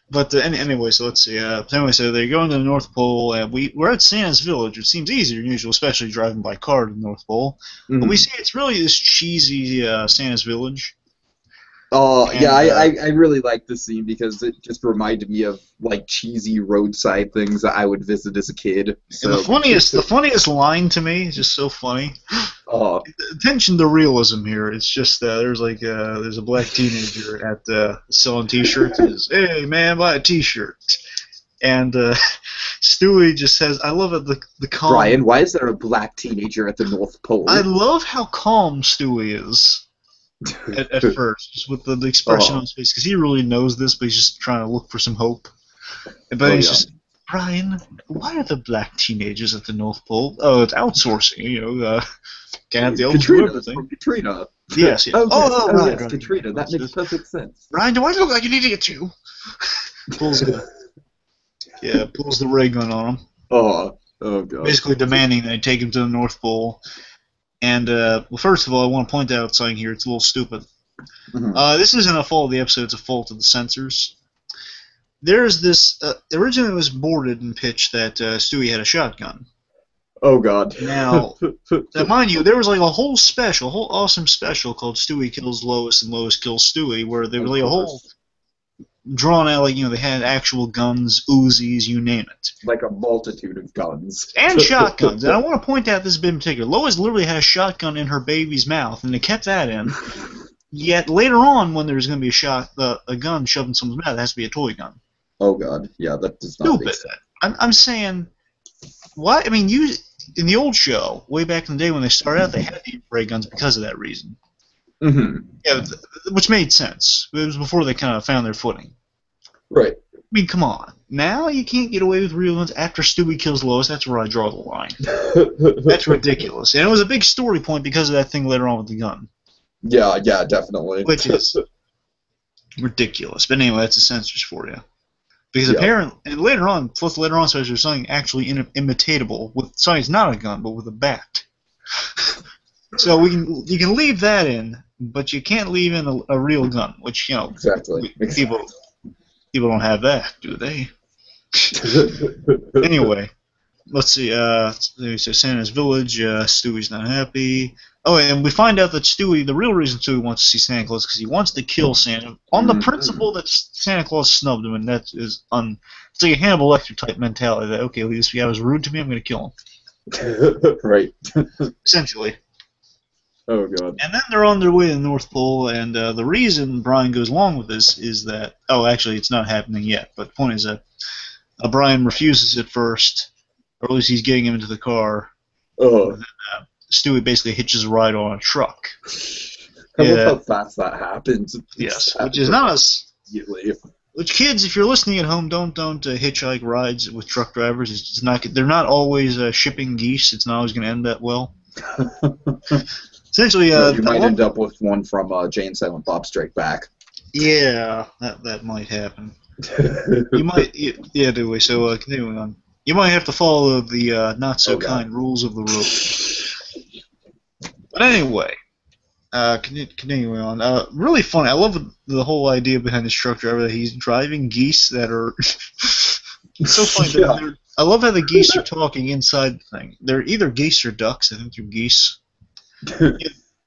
S1: But anyway, so let's see. So they're going to the North Pole. We're at Santa's Village, which seems easier than usual, especially driving by car to the North Pole.
S2: Mm-hmm.
S1: But we see it's really this cheesy Santa's Village.
S2: Oh, yeah, I really like this scene because it just reminded me of like cheesy roadside things that I would visit as a kid. So.
S1: And the funniest line to me is just so funny. Attention to realism here. It's just there's a black teenager at selling T-shirts. He says, "Hey man, buy a T-shirt." And Stewie just says, "I love it the calm."
S2: Brian, why is there a black teenager at the North Pole?
S1: I love how calm Stewie is. At first, just with the expression on his face, because he really knows this, but he's just trying to look for some hope. But he's just, Brian, why are the black teenagers at the North Pole? Oh, it's outsourcing, can't have the elves do everything.
S2: Katrina.
S1: Yes.
S2: Right. Katrina. That makes perfect sense.
S1: Brian, do I look like an idiot too? Pulls the ray gun on him.
S2: Oh god.
S1: Basically demanding they take him to the North Pole. And, well, first of all, I want to point out something here. It's a little stupid.
S2: Mm-hmm.
S1: This isn't a fault of the episode. It's a fault of the censors. There's this... originally it was boarded and pitched that Stewie had a shotgun.
S2: Oh, God.
S1: Now, mind you, there was like a whole awesome special called Stewie Kills Lois and Lois Kills Stewie, where there was like a whole... drawn out, they had actual guns, Uzis, you name it.
S2: Like a multitude of guns.
S1: And shotguns. And I want to point out this bit in particular. Lois literally had a shotgun in her baby's mouth, and they kept that in. Yet later on, when there's going to be a gun shoved in someone's mouth, it has to be a toy gun.
S2: Oh, God. Yeah, that does not make sense.
S1: I'm saying, what? I mean, in the old show, way back in the day when they started out, they had to use ray guns because of that reason.
S2: Mm-hmm.
S1: Yeah, which made sense. It was before they kind of found their footing.
S2: Right.
S1: I mean, come on. Now you can't get away with real guns after Stewie kills Lois. That's where I draw the line. That's ridiculous. And it was a big story point because of that thing later on with the gun.
S2: Yeah, definitely.
S1: Which is ridiculous. But anyway, that's the censors for you. Because apparently, and later on, says there's something actually imitatable with something's not a gun, but with a bat. So you can leave that in, but you can't leave in a real gun, which
S2: exactly.
S1: People don't have that, do they? Anyway, let's see. They say Santa's Village. Stewie's not happy. Oh, and we find out that Stewie, the real reason Stewie wants to see Santa Claus, because he wants to kill Santa on the principle that Santa Claus snubbed him, and that is it's like a Hannibal Lecter type mentality that this guy was rude to me, I'm going to kill him.
S2: Right.
S1: Essentially.
S2: Oh, God.
S1: And then they're on their way to the North Pole, and the reason Brian goes along with this is that... Oh, actually, it's not happening yet, but the point is that Brian refuses at first, or at least he's getting him into the car.
S2: Oh.
S1: And then, Stewie basically hitches a ride on a truck.
S2: I love how fast that happens.
S1: Yes, which is not as...
S2: Immediately.
S1: Which, kids, if you're listening at home, don't hitchhike rides with truck drivers. It's not. They're not always shipping geese. It's not always going to end that well. Essentially,
S2: you might end up with one from Jay and Silent Bob Strike Back.
S1: Yeah, that might happen. You might, yeah, anyway, so continuing on. You might have to follow the not-so-kind rules of the road. But anyway, continuing on. Really funny. I love the whole idea behind this truck driver that he's driving geese that are... It's so funny.
S2: Yeah.
S1: I love how the geese are talking inside the thing. They're either geese or ducks. I think they're geese.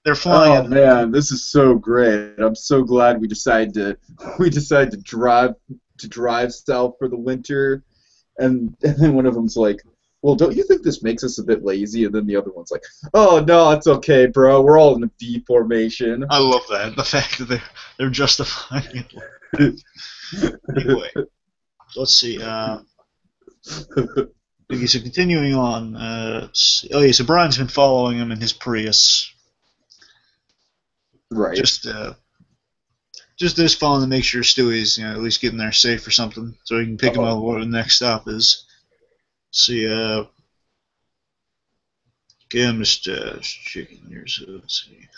S1: They're flying.
S2: Oh man, this is so great! I'm so glad we decided to drive south for the winter, and then one of them's like, "Well, don't you think this makes us a bit lazy?" And then the other one's like, "Oh no, it's okay, bro. We're all in a V formation."
S1: I love that, the fact that they're justifying it. Anyway, let's see. Okay, so continuing on. So Brian's been following him in his Prius.
S2: Right.
S1: Just this following to make sure Stewie's at least getting there safe or something, so he can pick him up where the next stop is. See, okay, I'm just checking here. So let's see.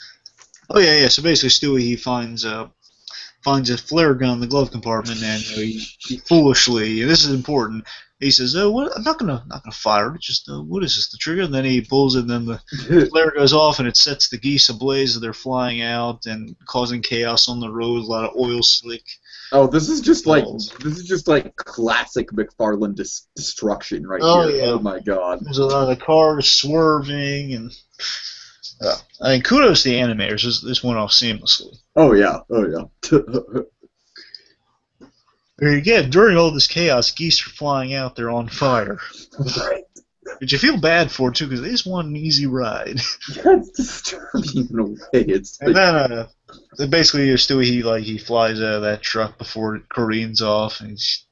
S1: Oh yeah, yeah. So basically, Stewie he finds a flare gun in the glove compartment, and he foolishly, and this is important, he says, "Oh, what? I'm not gonna fire it. Just what is this? The trigger?" And then he pulls it, and then the flare goes off, and it sets the geese ablaze as they're flying out and causing chaos on the road. A lot of oil slick.
S2: Oh, this is just like classic McFarlane destruction right
S1: Oh
S2: here.
S1: yeah.
S2: Oh my god.
S1: There's a lot of cars swerving, and I mean, kudos to the animators. This went off seamlessly.
S2: Oh yeah. Oh yeah.
S1: Again, during all this chaos, geese are flying out. They're on fire. But you feel bad for it too, because they just want an easy ride.
S2: That's disturbing in a way. It's
S1: And
S2: like,
S1: then basically Stewie he flies out of that truck before it careens off, and he's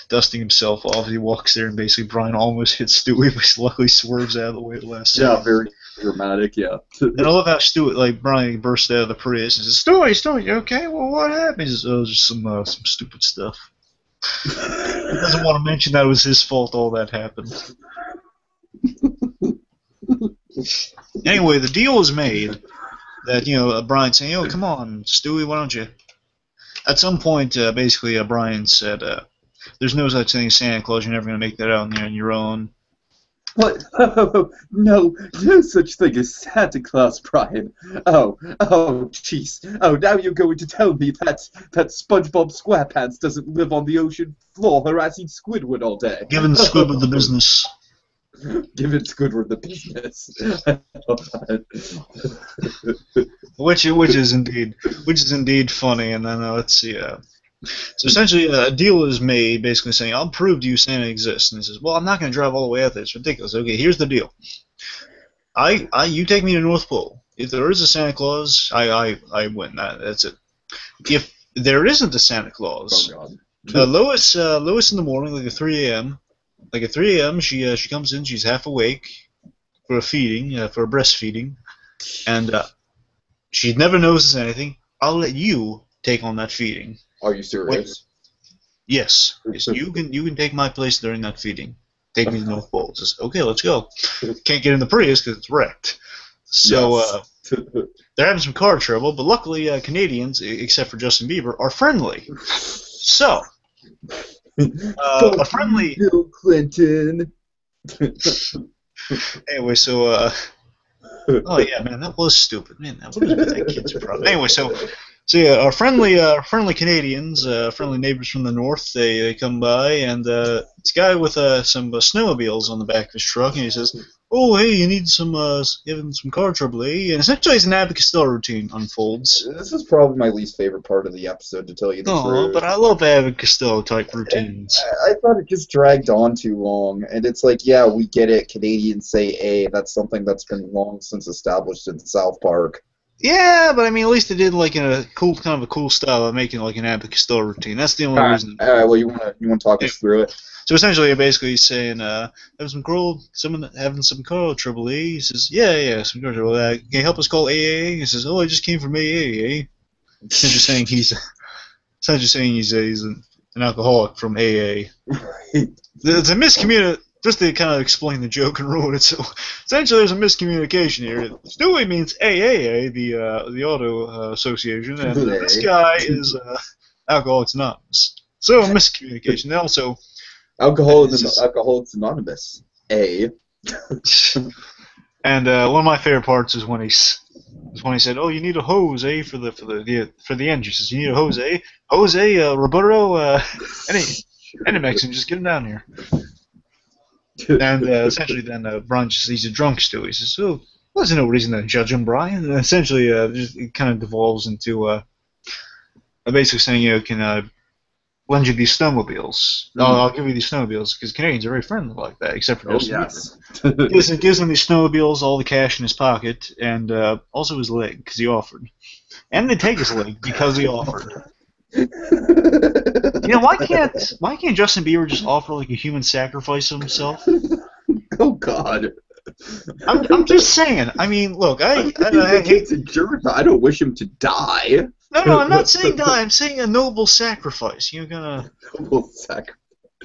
S1: dusting himself off. He walks there, and basically Brian almost hits Stewie, but he luckily swerves out of the way at the last second.
S2: yeah, very dramatic. Yeah.
S1: And I love how Stewie, Brian bursts out of the Prius and says, Stewie, you okay? Well, what happened? He says, oh, just some stupid stuff. He doesn't want to mention that it was his fault all that happened. Anyway, the deal is made that, Brian's saying, oh, come on, Stewie, why don't you? At some point, basically, Brian said, there's no such thing as Santa Claus. You're never going to make that out on your own.
S2: What? Oh, no such thing as Santa Claus, Brian. Oh, jeez. Oh, now you're going to tell me that SpongeBob SquarePants doesn't live on the ocean floor harassing Squidward all day.
S1: Giving Squidward the business.
S2: Giving Squidward the business.
S1: which is indeed funny. And then let's see. So essentially, a deal is made, basically saying, "I'll prove to you Santa exists." And he says, "Well, I'm not going to drive all the way out there. It's ridiculous." Okay, here's the deal. You take me to North Pole. If there is a Santa Claus, I win. That's it. If there isn't a Santa Claus, Lois in the morning, like at 3 a.m. Like at 3 a.m., she comes in. She's half awake for a feeding, for a breastfeeding, and she never notices anything. I'll let you take on that feeding.
S2: Are you serious?
S1: Yes. You can take my place during that feeding. Take me to North Pole. Says, okay, let's go. Can't get in the Prius because it's wrecked. So they're having some car trouble, but luckily Canadians, except for Justin Bieber, are friendly. So a friendly
S2: Bill Clinton.
S1: Anyway, so oh yeah, man, that was stupid. Man, what was with that kid's problem? Anyway, so yeah, our friendly Canadians, friendly neighbors from the north, they come by, and this guy with some snowmobiles on the back of his truck, and he says, "Oh, hey, you need having some car trouble, eh?" And essentially, an Abbott Costello routine unfolds.
S2: This is probably my least favorite part of the episode, to tell you the truth.
S1: But I love Abbott Costello type routines.
S2: I thought it just dragged on too long, and it's like, yeah, we get it. Canadians say "a." That's something that's been long since established in South Park.
S1: Yeah, but I mean, at least they did like in a cool style of making like an Abbott Costello routine. That's the only reason.
S2: All right, well, you want to talk us through it?
S1: So essentially, you're basically saying, someone having some car trouble, eh? He says, yeah, some car trouble. Can you help us call AA? He says, oh, I just came from AA, eh? Essentially saying he's an alcoholic from AA. There's a miscommunication. Just to kind of explain the joke and ruin it, so essentially there's a miscommunication here. Stewie means AAA, the Auto Association, and this guy is Alcoholics Anonymous. So a miscommunication. And also,
S2: Alcoholics Anonymous. A.
S1: And one of my favorite parts is when he said, "Oh, you need a hose, eh, for the engine." He says, "You need a hose, eh? Hose, Roberto, any Mexican, just get him down here." And essentially, then Brian he's a drunk still. He says, "Oh, there's no reason to judge him, Brian." And essentially, it kind of devolves into basically saying, "Can I lend you these snowmobiles? I'll give you these snowmobiles," because Canadians are very friendly like that, except for Justin Bieber. Gives him these snowmobiles, all the cash in his pocket, and also his leg because he offered. And they take his leg because he offered. Why can't Justin Bieber just offer like a human sacrifice of himself?
S2: Oh God!
S1: I'm just saying. I mean, look, I hate
S2: to jerk. I don't wish him to die.
S1: No, I'm not saying die. I'm saying a noble sacrifice. You're gonna
S2: noble sacrifice.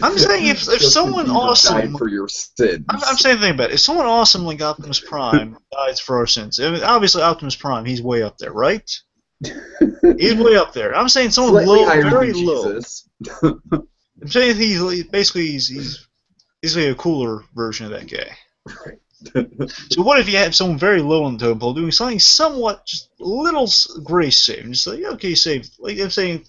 S1: I'm saying if someone
S2: Justin Bieber
S1: awesome,
S2: died for your sins.
S1: I'm saying the thing about it. If someone awesome like Optimus Prime dies for our sins, I mean, obviously Optimus Prime, he's way up there, right? He's way up there. I'm saying someone
S2: Slightly
S1: low,
S2: higher
S1: very
S2: than
S1: low.
S2: Jesus.
S1: I'm saying he's basically a cooler version of that guy.
S2: Right.
S1: So what if you have someone very low on the totem pole doing something somewhat, just a little grace saving? Just like, okay, saved. Like I'm saying,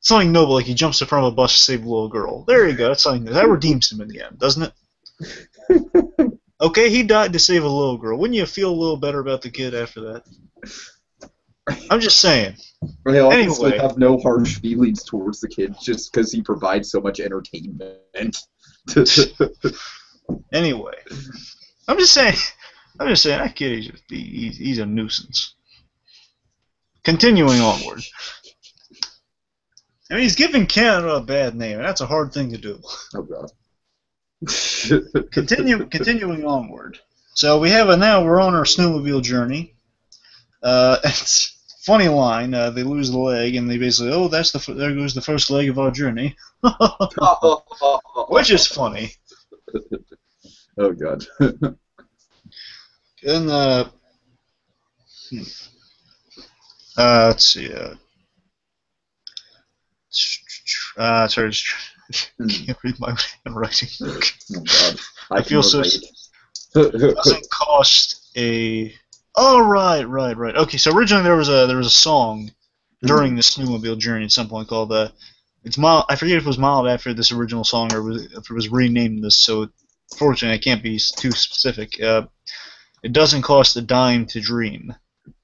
S1: something noble, like he jumps in front of a bus to save a little girl. There you go. That's something that redeems him in the end, doesn't it? Okay, he died to save a little girl. Wouldn't you feel a little better about the kid after that? I'm just saying.
S2: I honestly
S1: Anyway.
S2: have no harsh feelings towards the kid just because he provides so much entertainment.
S1: Anyway. I'm just saying, that kid, he's a nuisance. Continuing onward. I mean, he's giving Canada a bad name, and that's a hard thing to do.
S2: Oh, God.
S1: Continuing onward. So we have we're on our snowmobile journey. It's funny line. They lose the leg, and they basically, there goes the first leg of our journey, which is funny.
S2: Oh, God.
S1: And let's see. Sorry, I can't read my handwriting.
S2: Oh, God.
S1: I feel so. Doesn't cost a. Oh, right. Okay, so originally there was a song during the snowmobile journey at some point called it's mild. I forget if it was modeled after this original song or if it was renamed this. So fortunately, I can't be too specific. It doesn't cost a dime to dream.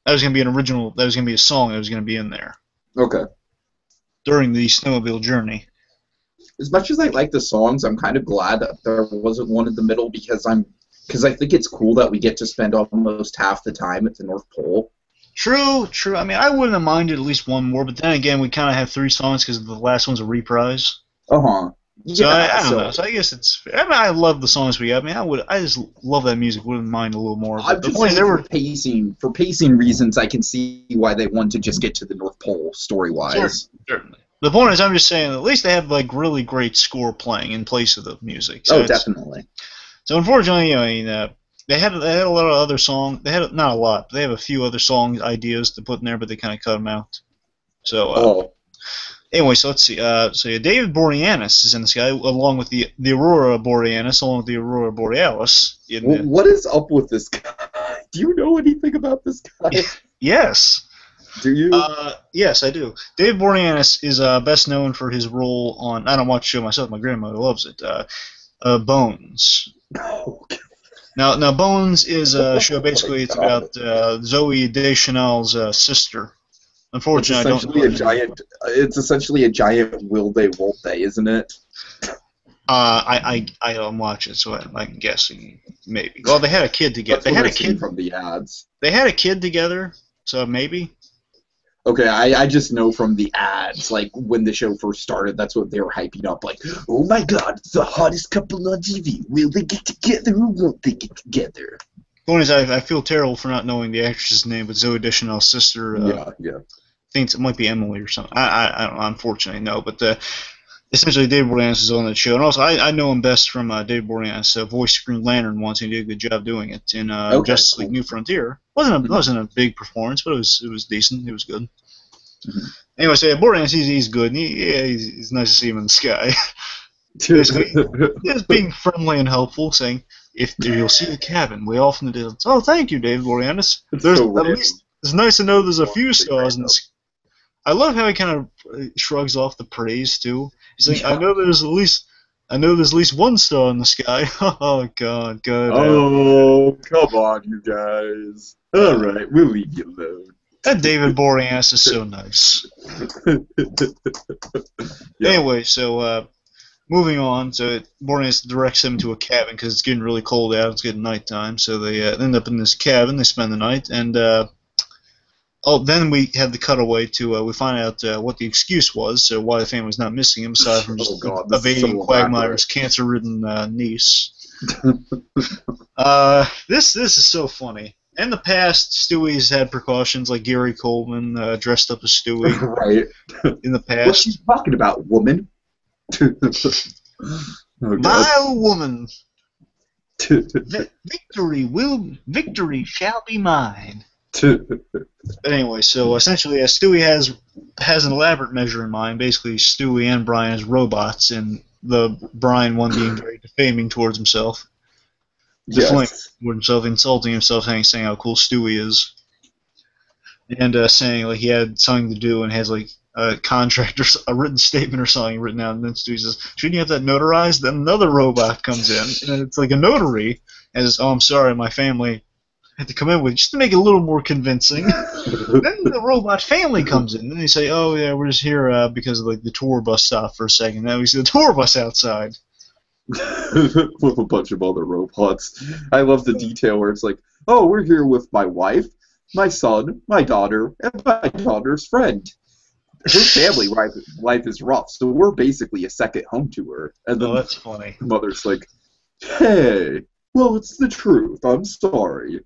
S1: That was gonna be an original. That was gonna be a song that was gonna be in there.
S2: Okay.
S1: During the snowmobile journey.
S2: As much as I like the songs, I'm kind of glad that there wasn't one in the middle because I think it's cool that we get to spend almost half the time at the North Pole.
S1: True. I mean, I wouldn't have minded at least one more, but then again, we kind of have 3 songs because the last one's a reprise.
S2: Uh-huh.
S1: So
S2: Yeah,
S1: I don't know. So I guess it's fair. I mean, I love the songs we have. I mean, I just love that music. Wouldn't mind a little more.
S2: I'm just saying for pacing reasons, I can see why they want to just get to the North Pole story-wise.
S1: Certainly. The point is, I'm just saying, at least they have like really great score playing in place of the music. So
S2: definitely.
S1: So unfortunately, they had a lot of other songs. They had not a lot. But they have a few other song ideas to put in there, but they kind of cut them out. So anyway, so let's see. David Boreanaz is in this guy, along with the Aurora Borealis, along with the Aurora Borealis.
S2: What is up with this guy? Do you know anything about this guy?
S1: Yes.
S2: Do you?
S1: Yes, I do. David Boreanaz is best known for his role on. I don't watch the show myself. My grandmother loves it. Bones.
S2: Okay.
S1: Now, Bones is a show. Basically, it's about Zoe Deschanel's sister. Unfortunately,
S2: It's essentially a giant will they, won't they, isn't it?
S1: I don't watch it, so I'm guessing maybe. Well, they had a kid together. They had a kid
S2: from the ads.
S1: They had a kid together, so maybe.
S2: Okay, I just know from the ads, like when the show first started, that's what they were hyping up. Like, oh my God, the hottest couple on TV. Will they get together or won't they get together?
S1: Point is, I feel terrible for not knowing the actress's name, but Zoe Deschanel's sister.
S2: Yeah.
S1: I think it might be Emily or something. I don't know, unfortunately, no. But essentially, David Boreanaz is on that show. And also, I know him best from David Boreanaz voiced Green Lantern once. He did a good job doing it in Justice League New Frontier. Wasn't a big performance, but it was decent. It was good. Mm-hmm. Anyway, so Boreanaz, he's good. And he's nice to see him in the sky. He's being friendly and helpful, saying, "If you'll see a cabin way off in the distance." Oh, thank you, David Boreanaz. It's nice to know there's a few stars in the sky. I love how he kind of shrugs off the praise too. He's like, I know there's at least one star in the sky. Oh God.
S2: Oh, come on, you guys. All right, we'll leave you alone.
S1: That David Boreanaz is so nice. Yeah. Anyway, so moving on. So Boreanaz directs him to a cabin because it's getting really cold out. It's getting nighttime. So they end up in this cabin. They spend the night, and then we have the cutaway to we find out what the excuse was, so why the family's not missing him aside from just evading Quagmire's cancer-ridden niece. This is so funny. In the past, Stewie's had precautions, like Gary Coleman dressed up as Stewie.
S2: Right.
S1: In the past.
S2: What's she talking about, woman? Oh, God.
S1: Vile woman, victory shall be mine. Anyway, so essentially, Stewie has an elaborate measure in mind. Basically, Stewie and Brian as robots, and the Brian one being very defaming towards himself, deflating towards himself, insulting himself, saying how cool Stewie is, and saying like he had something to do and has like a contract or a written statement or something written out. And then Stewie says, "Shouldn't you have that notarized?" Then another robot comes in, and it's like a notary, and says, "Oh, I'm sorry, my family had to come in with just to make it a little more convincing." Then the robot family comes in, and they say, "Oh yeah, we're just here because of like the tour bus stop for a second." Now we see the tour bus outside
S2: with a bunch of other robots. I love the detail where it's like, "Oh, we're here with my wife, my son, my daughter, and my daughter's friend. Her family life is rough, so we're basically a second home to her." And then
S1: that's funny.
S2: The mother's like, "Hey, well, it's the truth. I'm sorry."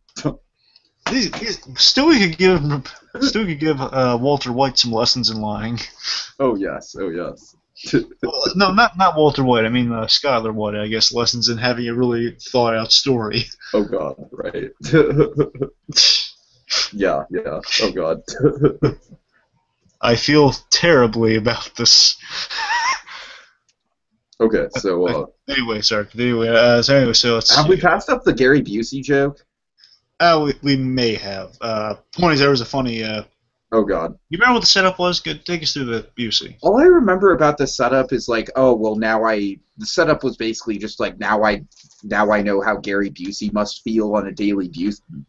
S1: Stewie could give Walter White some lessons in lying.
S2: Oh yes, oh yes.
S1: No, not Walter White. I mean Skylar White. I guess lessons in having a really thought out story.
S2: Oh God, right. Yeah. Oh God.
S1: I feel terribly about this.
S2: Okay, so
S1: anyway, sorry. So let's
S2: have we passed up the Gary Busey joke?
S1: We may have. Point is, there was a funny.
S2: Oh God.
S1: You remember what the setup was? Good. Take us through the Busey.
S2: All I remember about the setup is like, oh well, the setup was basically just like now I know how Gary Busey must feel on a daily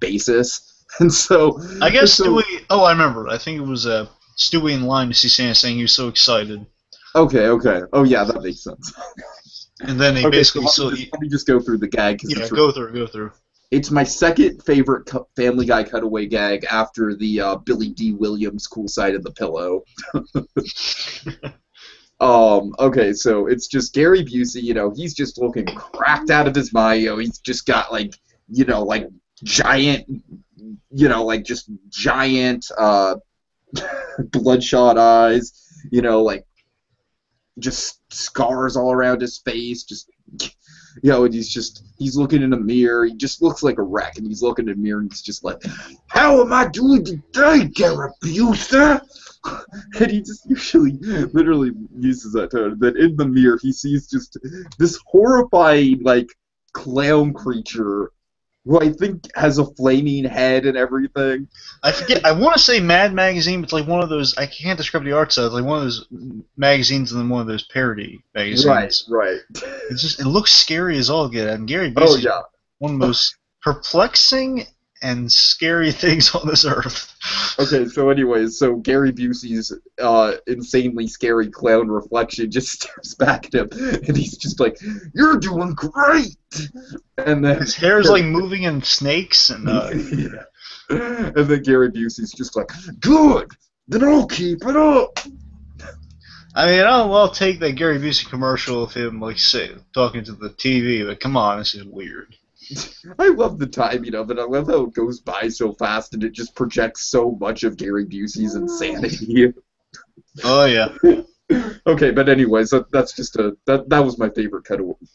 S2: basis, and so
S1: I guess Stewie. Oh, I remember. I think it was Stewie in line to see Santa saying he was so excited.
S2: Okay. Oh yeah, that makes sense.
S1: And then he basically
S2: let me just go through the gag.
S1: Yeah, go through.
S2: It's my second favorite Family Guy cutaway gag after the Billy D. Williams cool side of the pillow. Okay, so it's just Gary Busey, he's just looking cracked out of his mind, he's just got giant, just giant bloodshot eyes, just scars all around his face, and he's looking in a mirror. He just looks like a wreck, and he's looking in a mirror, and he's just like, "How am I doing today, Gary Busey?" And he just usually literally uses that tone. Then in the mirror, he sees just this horrifying, clown creature who I think has a flaming head and everything.
S1: I forget. I want to say Mad Magazine, but it's like one of those. I can't describe the art style. It's like one of those magazines and then one of those parody magazines.
S2: Right.
S1: It looks scary as all get. And Gary Busey is one of the most perplexing and scary things on this earth.
S2: Okay, so anyways, Gary Busey's insanely scary clown reflection just stares back at him, and he's just like, "You're doing great!" And then
S1: his hair's moving in snakes, and
S2: yeah. And then Gary Busey's just like, "Good, then I'll keep it up."
S1: I mean, I'll take that Gary Busey commercial of him talking to the TV, but come on, this is weird.
S2: I love the time, but I love how it goes by so fast and it just projects so much of Gary Busey's insanity.
S1: Oh yeah.
S2: Okay, but anyways, that's just that was my favorite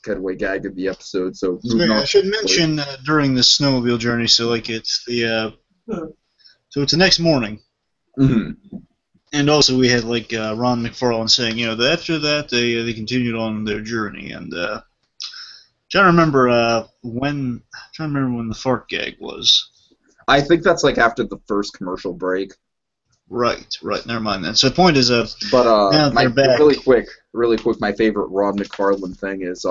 S2: cutaway gag of the episode. So
S1: I should mention during the snowmobile journey, so it's the it's the next morning.
S2: Mm-hmm.
S1: And also we had Ron McFarlane saying, that after that they continued on their journey, and trying to remember when the fart gag was.
S2: I think that's after the first commercial break.
S1: Right. Never mind then. So the point is,
S2: really quick, my favorite Ron McFarlane thing is,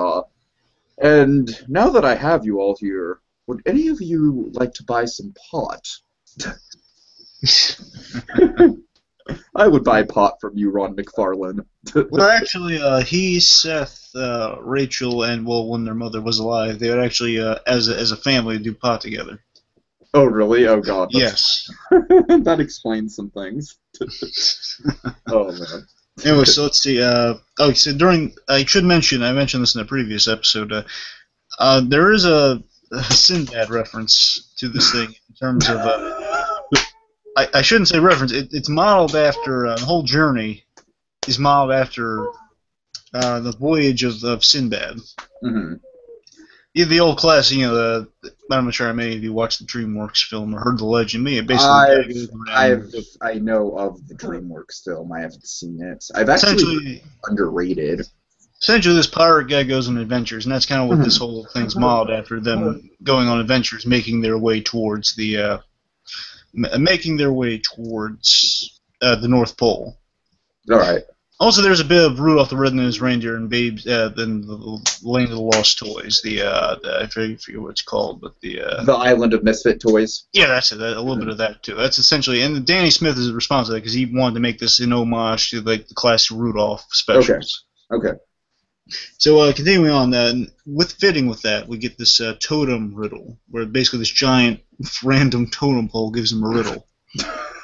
S2: and now that I have you all here, would any of you like to buy some pot? I would buy pot from you, Ron McFarlane.
S1: Well, actually, he, Seth, Rachel, and when their mother was alive, they would actually, as a family, do pot together.
S2: Oh, really? Oh, God.
S1: Yes.
S2: That explains some things. Oh, man.
S1: Anyway, so let's see. So I should mention, I mentioned this in a previous episode, there is a Sinbad reference to this thing in terms of, I shouldn't say reference, it's modeled after, the whole journey is modeled after The Voyage of Sinbad.
S2: Hmm.
S1: Yeah, the old classic, I'm not sure how many of you watched the DreamWorks film or heard the legend. Me, basically, the guy goes around.
S2: I know of the DreamWorks film. I haven't seen it. I've actually heard
S1: Essentially,
S2: it's underrated.
S1: this pirate guy goes on adventures, and that's kind of what this whole thing's modeled after, them going on adventures, making their way towards the the North Pole.
S2: All right.
S1: Also, there's a bit of Rudolph the Red-Nosed Reindeer and Babes, then the Land of the Lost Toys. I forget what it's called, but the
S2: Island of Misfit Toys.
S1: yeah, that's it. A little bit of that too. That's essentially, and Danny Smith is responsible for that because he wanted to make this in homage to like the classic Rudolph specials.
S2: Okay.
S1: So continuing on, with that, we get this totem riddle, where basically this giant random totem pole gives him a riddle.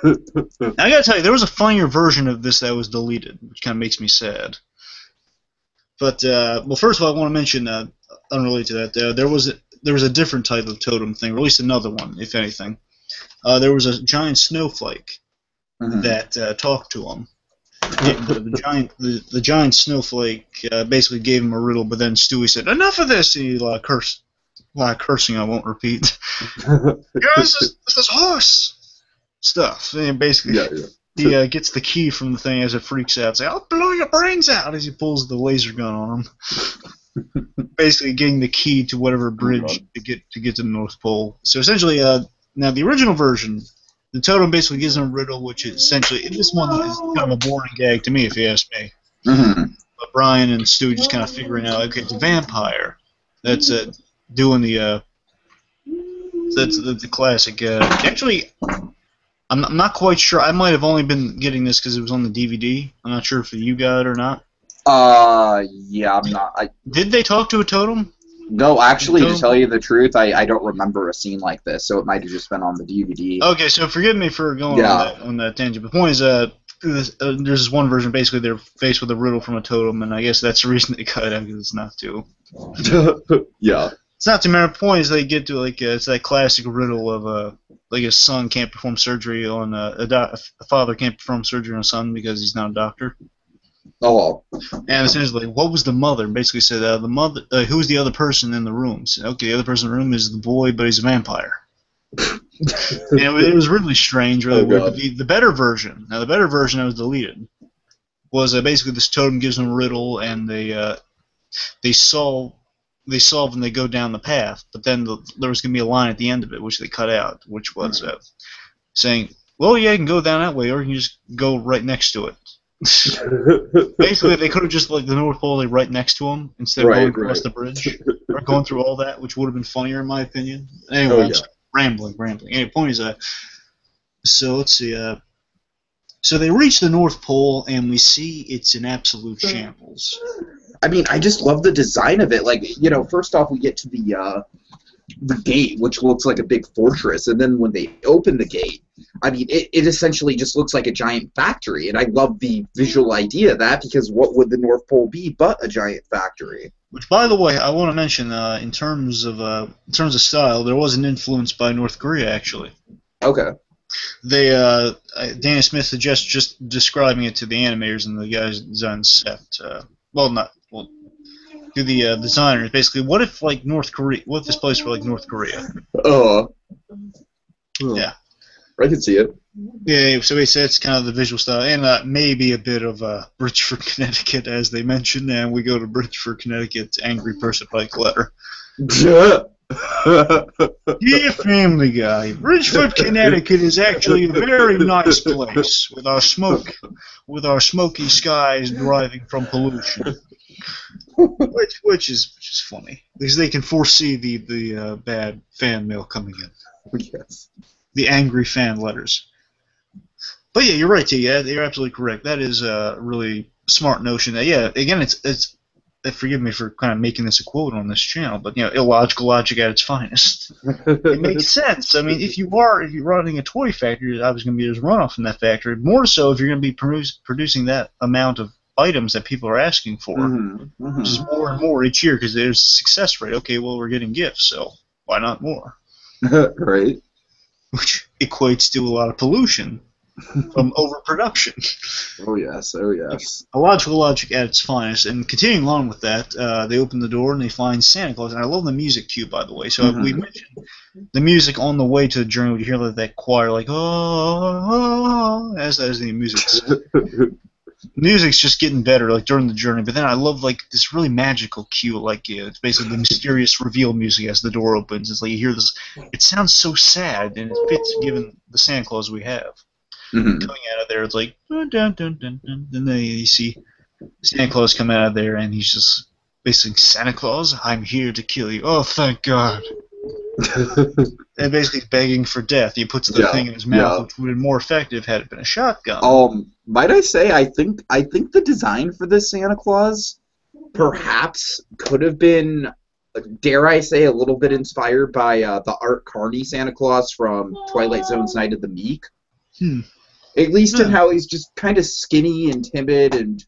S1: I gotta tell you, there was a funnier version of this that was deleted, which kind of makes me sad. But well, first of all, I want to mention, unrelated to that, there was a different type of totem thing, or at least another one, if anything. There was a giant snowflake that talked to him. And, the giant snowflake basically gave him a riddle, but then Stewie said, "Enough of this!" And he a lot of cursing I won't repeat. This is horse stuff. And basically, he gets the key from the thing as it freaks out. Say, "I'll blow your brains out!" as he pulls the laser gun on him. Basically, getting the key to whatever bridge to get to the North Pole. So essentially, now the original version, the totem basically gives him a riddle, which is essentially, this one is kind of a boring gag to me, if you ask me.
S2: Mm-hmm.
S1: But Brian and Stu just kind of figuring out, okay, it's a vampire that's doing the classic. Actually, I'm not quite sure. I might have only been getting this because it was on the DVD. I'm not sure if you got it or not.
S2: Yeah, I'm not.
S1: Did they talk to a totem?
S2: No, actually, to tell you the truth, I don't remember a scene like this, so it might have just been on the DVD.
S1: Okay, so forgive me for going on that tangent. But the point is, there's this one version, basically they're faced with a riddle from a totem, and I guess that's the reason they cut it out, because it's not too...
S2: Yeah.
S1: It's not too many. The point is they get to, it's that classic riddle of, a son can't perform surgery on... a father can't perform surgery on a son because he's not a doctor.
S2: Oh.
S1: And essentially, what was the mother? Basically said, the mother. Who's the other person in the room? Said, okay, the other person in the room is the boy, but he's a vampire. And it was really strange, really weird. But the better version, that was deleted, was basically this totem gives them a riddle, and they solve and they go down the path. But then there was going to be a line at the end of it, which they cut out, which was saying, well, yeah, you can go down that way, or you can just go right next to it. Basically, they could have just the North Pole right next to them instead of going across the bridge or going through all that, which would have been funnier in my opinion. Anyway, rambling. Anyway, point is so let's see. So they reach the North Pole and we see it's in absolute shambles.
S2: I mean, I just love the design of it. First off, we get to the gate, which looks like a big fortress, and then when they open the gate, I mean, it essentially just looks like a giant factory, and I love the visual idea of that, because what would the North Pole be but a giant factory?
S1: Which, by the way, I want to mention, in terms of style, there was an influence by North Korea, actually.
S2: Okay.
S1: They, Danny Smith suggests just describing it to the animators and the guys that designed the set. To the designers, basically, what if this place were like North Korea? Yeah.
S2: I can see it.
S1: Yeah, so he said it's kind of the visual style, and maybe a bit of Bridgeford, Connecticut, as they mentioned, and we go to Bridgeford, Connecticut, Angry Person Pike letter.
S2: Yeah.
S1: Dear Family Guy, Bridgeford, Connecticut is actually a very nice place with our smoky skies deriving from pollution. Which is funny, because they can foresee the bad fan mail coming in.
S2: Yes. The
S1: angry fan letters. But yeah, you're right, T. Yeah, you're absolutely correct. That is a really smart notion. Again, it's forgive me for kind of making this a quote on this channel, but illogical logic at its finest. It makes sense. I mean, if you're running a toy factory, there's obviously going to be this runoff from that factory. More so if you're going to be producing that amount of items that people are asking for, which is more and more each year, because there's a success rate. Okay, well, we're getting gifts, so why not more?
S2: Right.
S1: Which equates to a lot of pollution. from overproduction.
S2: Oh yes, oh yes.
S1: Illogical logic at its finest. And continuing on with that, they open the door and they find Santa Claus. And I love the music cue, by the way. So we mentioned the music on the way to the journey. You hear like that choir, like oh, as the music's just getting better, like during the journey. But then I love like this really magical cue, like it's basically the mysterious reveal music as the door opens. It's like you hear this. It sounds so sad, and it fits given the Santa Claus we have. Coming out of there, it's like dun dun dun dun dun. And then you see Santa Claus come out of there, and he's just basically Santa Claus, I'm here to kill you. Oh, thank God. And basically begging for death. He puts the thing in his mouth, which would have been more effective had it been a shotgun.
S2: Might I say, I think the design for this Santa Claus perhaps could have been, dare I say, a little bit inspired by the Art Carney Santa Claus from Twilight Zone's Night of the Meek. At least in how he's just kind of skinny and timid and,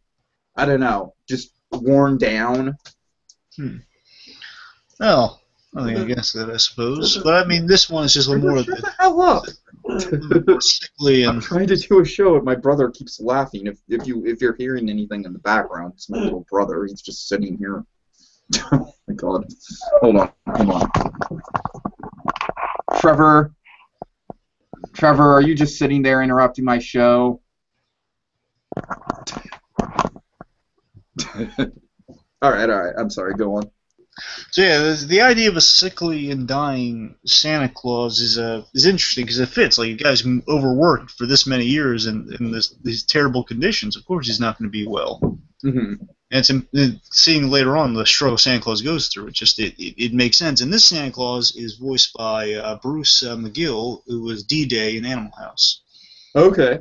S2: I don't know, just worn down.
S1: Well, I guess that, I suppose. But I mean, this one is just a little more of
S2: the hell up.
S1: More sickly and...
S2: I'm trying to do a show and my brother keeps laughing. If you're hearing anything in the background, it's my little brother. He's just sitting here. Oh my God. Hold on. Trevor, are you just sitting there interrupting my show? All right. I'm sorry. Go on.
S1: So yeah, the idea of a sickly and dying Santa Claus is interesting because it fits. Like, you guys overworked for this many years in these terrible conditions. Of course, he's not going to be well. And it's seeing later on the struggle Santa Claus goes through. It makes sense. And this Santa Claus is voiced by Bruce McGill, who was D-Day in Animal House.
S2: Okay.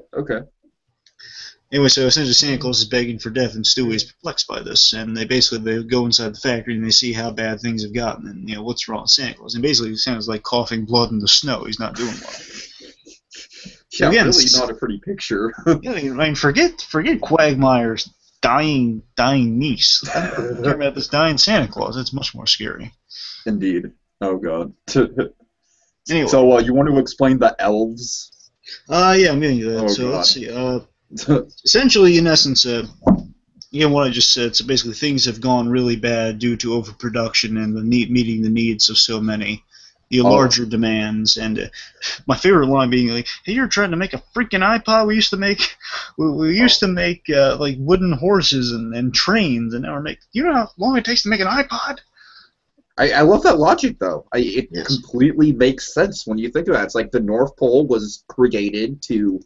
S1: Anyway, so essentially Santa Claus is begging for death, and Stewie is perplexed by this. And they go inside the factory and they see how bad things have gotten, and what's wrong with Santa Claus. And basically, Santa's like coughing blood in the snow. He's not doing well.
S2: Yeah, again, really not a pretty picture.
S1: Yeah, I mean, forget Quagmire's dying niece. I'm talking about this dying Santa Claus. It's much more scary.
S2: Indeed. Oh God.
S1: Anyway,
S2: so you want to explain the elves?
S1: Yeah, I'm getting to that. So God. Let's see. Essentially, in essence, what I just said. So basically, things have gone really bad due to overproduction and meeting the needs of so many, the larger demands. And my favorite line being like, "Hey, you're trying to make a freaking iPod? We used to make like wooden horses and trains, and now we're making. You know how long it takes to make an iPod?"
S2: I love that logic, though. It completely makes sense when you think about it. It's like the North Pole was created to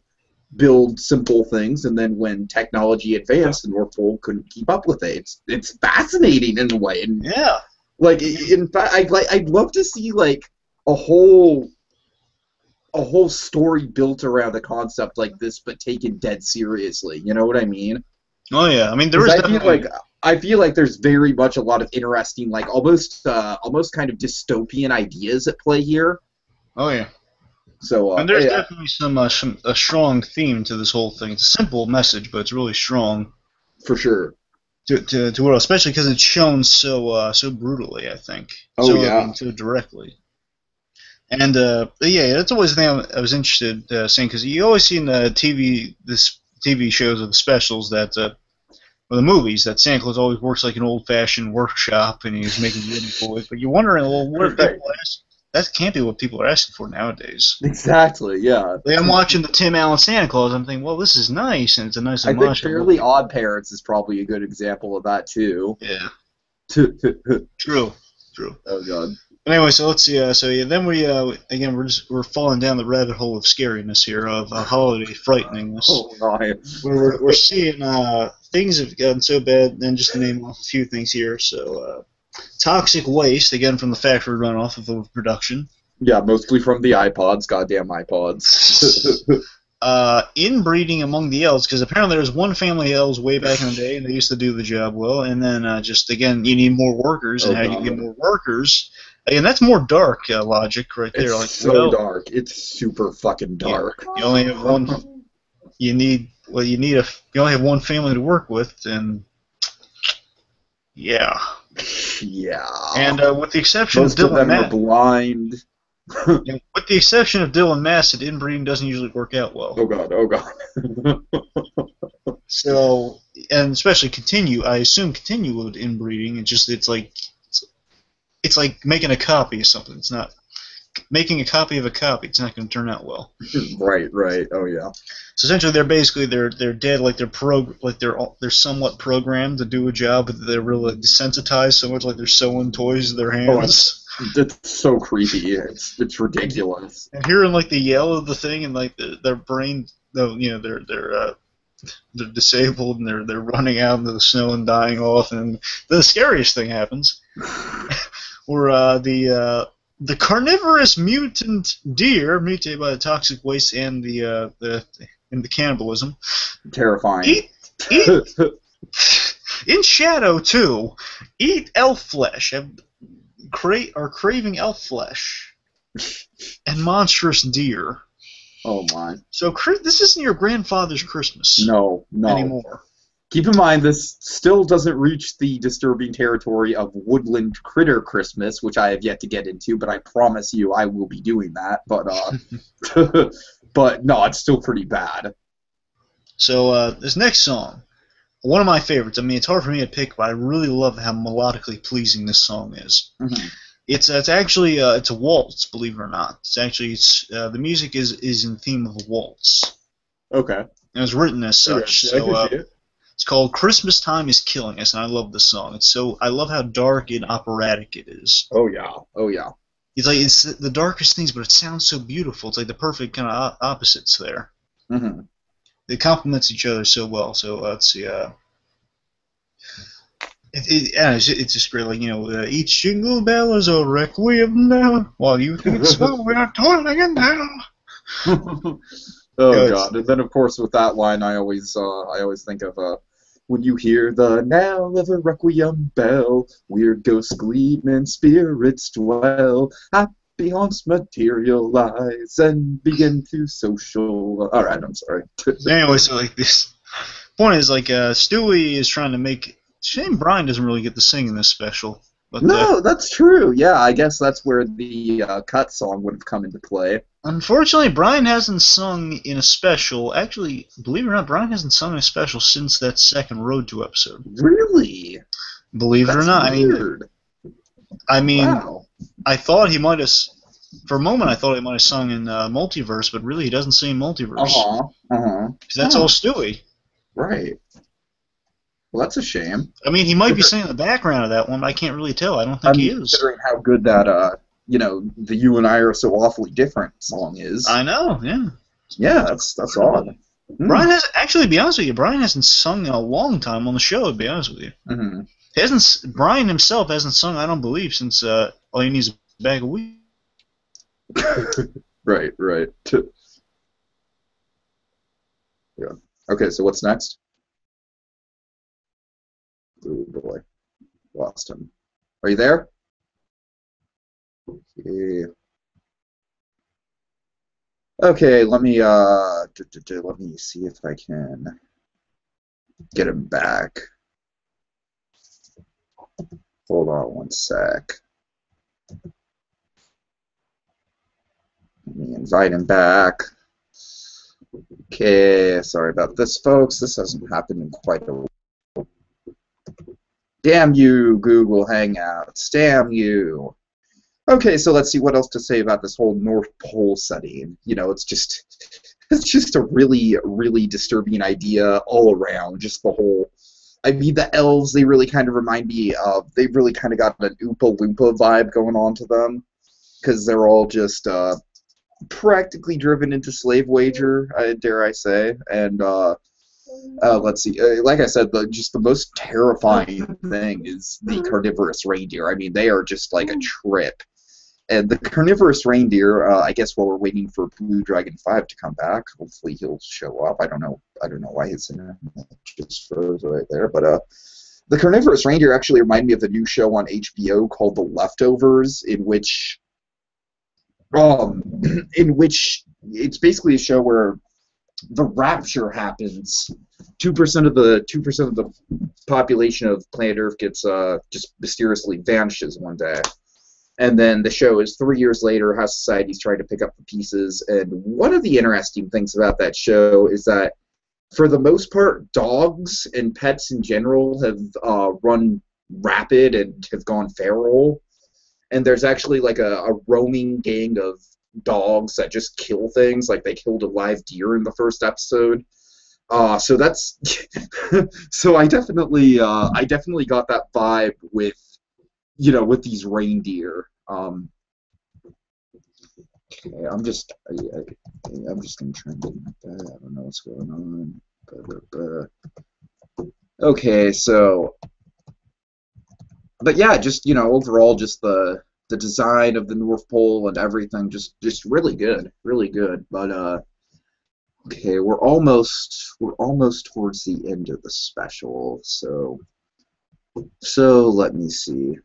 S2: build simple things, and then when technology advanced, the North Pole couldn't keep up with it. It's fascinating in a way. And, like, in fact, I'd love to see like a whole story built around a concept like this, but taken dead seriously. You know what I mean?
S1: Oh yeah, I mean there is definitely.
S2: I feel like there's very much a lot of interesting, like almost kind of dystopian ideas at play here.
S1: Oh yeah.
S2: So,
S1: and there's definitely a strong theme to this whole thing. It's a simple message, but it's really strong.
S2: For sure.
S1: To what, especially because it's shown so brutally, I think. So directly. And that's always the thing I was interested in saying, because you always see in the TV shows or the specials that, or the movies, that Santa Claus always works like an old-fashioned workshop and he's making wooden toys. But you're wondering, well, what are people asking? That can't be what people are asking for nowadays.
S2: Exactly, yeah.
S1: Like, I'm watching the Tim Allen Santa Claus, I'm thinking, well, this is nice, and it's a nice homage.
S2: I think Fairly Odd Parents is probably a good example of that, too.
S1: Yeah. True.
S2: Oh, God.
S1: But anyway, so let's see. Then we're falling down the rabbit hole of scariness here, of holiday frighteningness.
S2: Oh, my.
S1: We're seeing things have gotten so bad, and just to name off a few things here, so... toxic waste, again from the factory runoff of overproduction.
S2: Yeah, mostly from the iPods, goddamn iPods.
S1: Inbreeding among the elves, because apparently there was one family of elves way back in the day, and they used to do the job well, and then you need more workers, and how you get more workers. Again, that's more dark logic right there.
S2: It's so dark. It's super fucking dark.
S1: You only have one. You only have one family to work with, and yeah.
S2: Yeah.
S1: And with the exception
S2: most of them are blind.
S1: You know, with the exception of Dylan Massett, inbreeding doesn't usually work out well.
S2: Oh god, oh god.
S1: So, and especially I assume continue with inbreeding. It's like making a copy of something. It's not making a copy of a copy. It's not going to turn out well.
S2: Right, right. Oh yeah.
S1: So essentially, they're dead. Like they're somewhat programmed to do a job, but they're really desensitized so much. Like they're sewing toys with their hands.
S2: It's so creepy. It's ridiculous.
S1: And hearing like the yell of the thing and like their brain, they're disabled and they're running out into the snow and dying off. And the scariest thing happens, where the carnivorous mutant deer, mutated by the toxic waste and the cannibalism,
S2: Terrifying.
S1: eat in shadow too. Eat elf flesh. Are craving elf flesh and monstrous deer.
S2: Oh my.
S1: So this isn't your grandfather's Christmas.
S2: No.
S1: Anymore.
S2: Keep in mind, this still doesn't reach the disturbing territory of Woodland Critter Christmas, which I have yet to get into, but I promise you I will be doing that. But but no, it's still pretty bad.
S1: So this next song, one of my favorites. I mean, it's hard for me to pick, but I really love how melodically pleasing this song is.
S2: Mm-hmm.
S1: It's actually it's a waltz, believe it or not. The music is in theme of a waltz.
S2: Okay.
S1: And it was written as such.
S2: Yeah,
S1: so it's called "Christmas Time Is Killing Us," and I love the song. I love how dark and operatic it is.
S2: Oh yeah. Oh yeah.
S1: It's the darkest things, but it sounds so beautiful. It's like the perfect kind of opposites there.
S2: Mm-hmm.
S1: They complement each other so well. So let's see. It's just great. Like each jingle bell is a requiem now, while you think it's slow, we are toiling it down.
S2: Oh god! And then of course with that line, I always think of when you hear the knell of a requiem bell, weird ghosts gleam and spirits dwell. Happy haunts materialize and begin to social. All right, I'm sorry.
S1: Anyway, so like this point is like Stewie is trying to make. Shame Brian doesn't really get to sing in this special. But,
S2: no, that's true. Yeah, I guess that's where the cut song would have come into play.
S1: Unfortunately, Brian hasn't sung in a special. Actually, believe it or not, Brian hasn't sung in a special since that second Road to episode.
S2: Really?
S1: Believe it or not.
S2: Weird.
S1: I mean,
S2: wow.
S1: I thought he might have. For a moment, I thought he might have sung in Multiverse, but really, he doesn't sing in Multiverse. Because that's all Stewie.
S2: Right. Well, that's a shame.
S1: I mean, he might be singing in the background of that one, but I can't really tell. I don't think he is.
S2: Considering how good that, the You and I Are So Awfully Different song is.
S1: I know, yeah.
S2: Yeah, that's odd.
S1: Brian has actually, to be honest with you, Brian hasn't sung in a long time on the show. To be honest with you, Brian himself hasn't sung. I don't believe since All You Need Is a Bag of Weed.
S2: Right. Yeah. Okay, so what's next? Oh boy, lost him. Are you there? Okay. Okay, let me see if I can get him back. Hold on one sec. Let me invite him back. Okay, sorry about this, folks. This hasn't happened in quite a while. Damn you, Google Hangouts. Damn you. Okay, so let's see what else to say about this whole North Pole setting. It's just a really, really disturbing idea all around. Just the whole. I mean, the elves, they really kind of remind me of. They really kind of got an Oompa Loompa vibe going on to them. Because they're all just practically driven into slave wager, dare I say. And, let's see. Like I said, just the most terrifying thing is the carnivorous reindeer. I mean, they are just like a trip. And the carnivorous reindeer, I guess while we're waiting for Blue Dragon 5 to come back, hopefully he'll show up. I don't know why he's in it. Just froze right there. But the carnivorous reindeer actually remind me of the new show on HBO called The Leftovers, in which it's basically a show where the rapture happens. 2% of the population of planet Earth gets just mysteriously vanishes one day, And then the show is 3 years later, how society's trying to pick up the pieces. And one of the interesting things about that show is that, for the most part, dogs and pets in general have run rapid and have gone feral. And there's actually like a roaming gang of dogs that just kill things. Like they killed a live deer in the first episode. So that's so I definitely got that vibe with, with these reindeer. Okay, I'm just gonna try and get that. I don't know what's going on. Okay, so, but yeah, just overall, just the design of the North Pole and everything, just really good, really good. But okay, we're almost towards the end of the special, so let me see.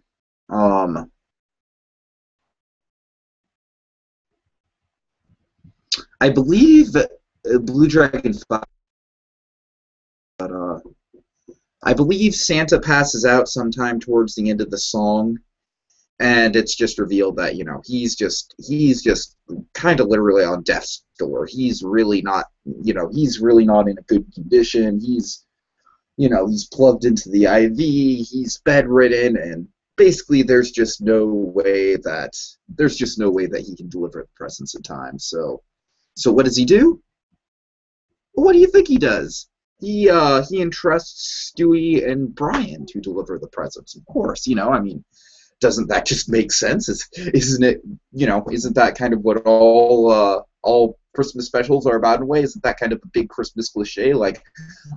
S2: I believe Blue Dragon 5, but I believe Santa passes out sometime towards the end of the song, and it's just revealed that he's just kind of literally on death's door. He's really not he's really not in a good condition. He's plugged into the IV. He's bedridden, and basically there's just no way that he can deliver the presents in time. So what does he do? What do you think he does? He entrusts Stewie and Brian to deliver the presents. Of course, I mean, doesn't that just make sense? Isn't it? Isn't that kind of what all Christmas specials are about in a way? Isn't that kind of a big Christmas cliche? Like,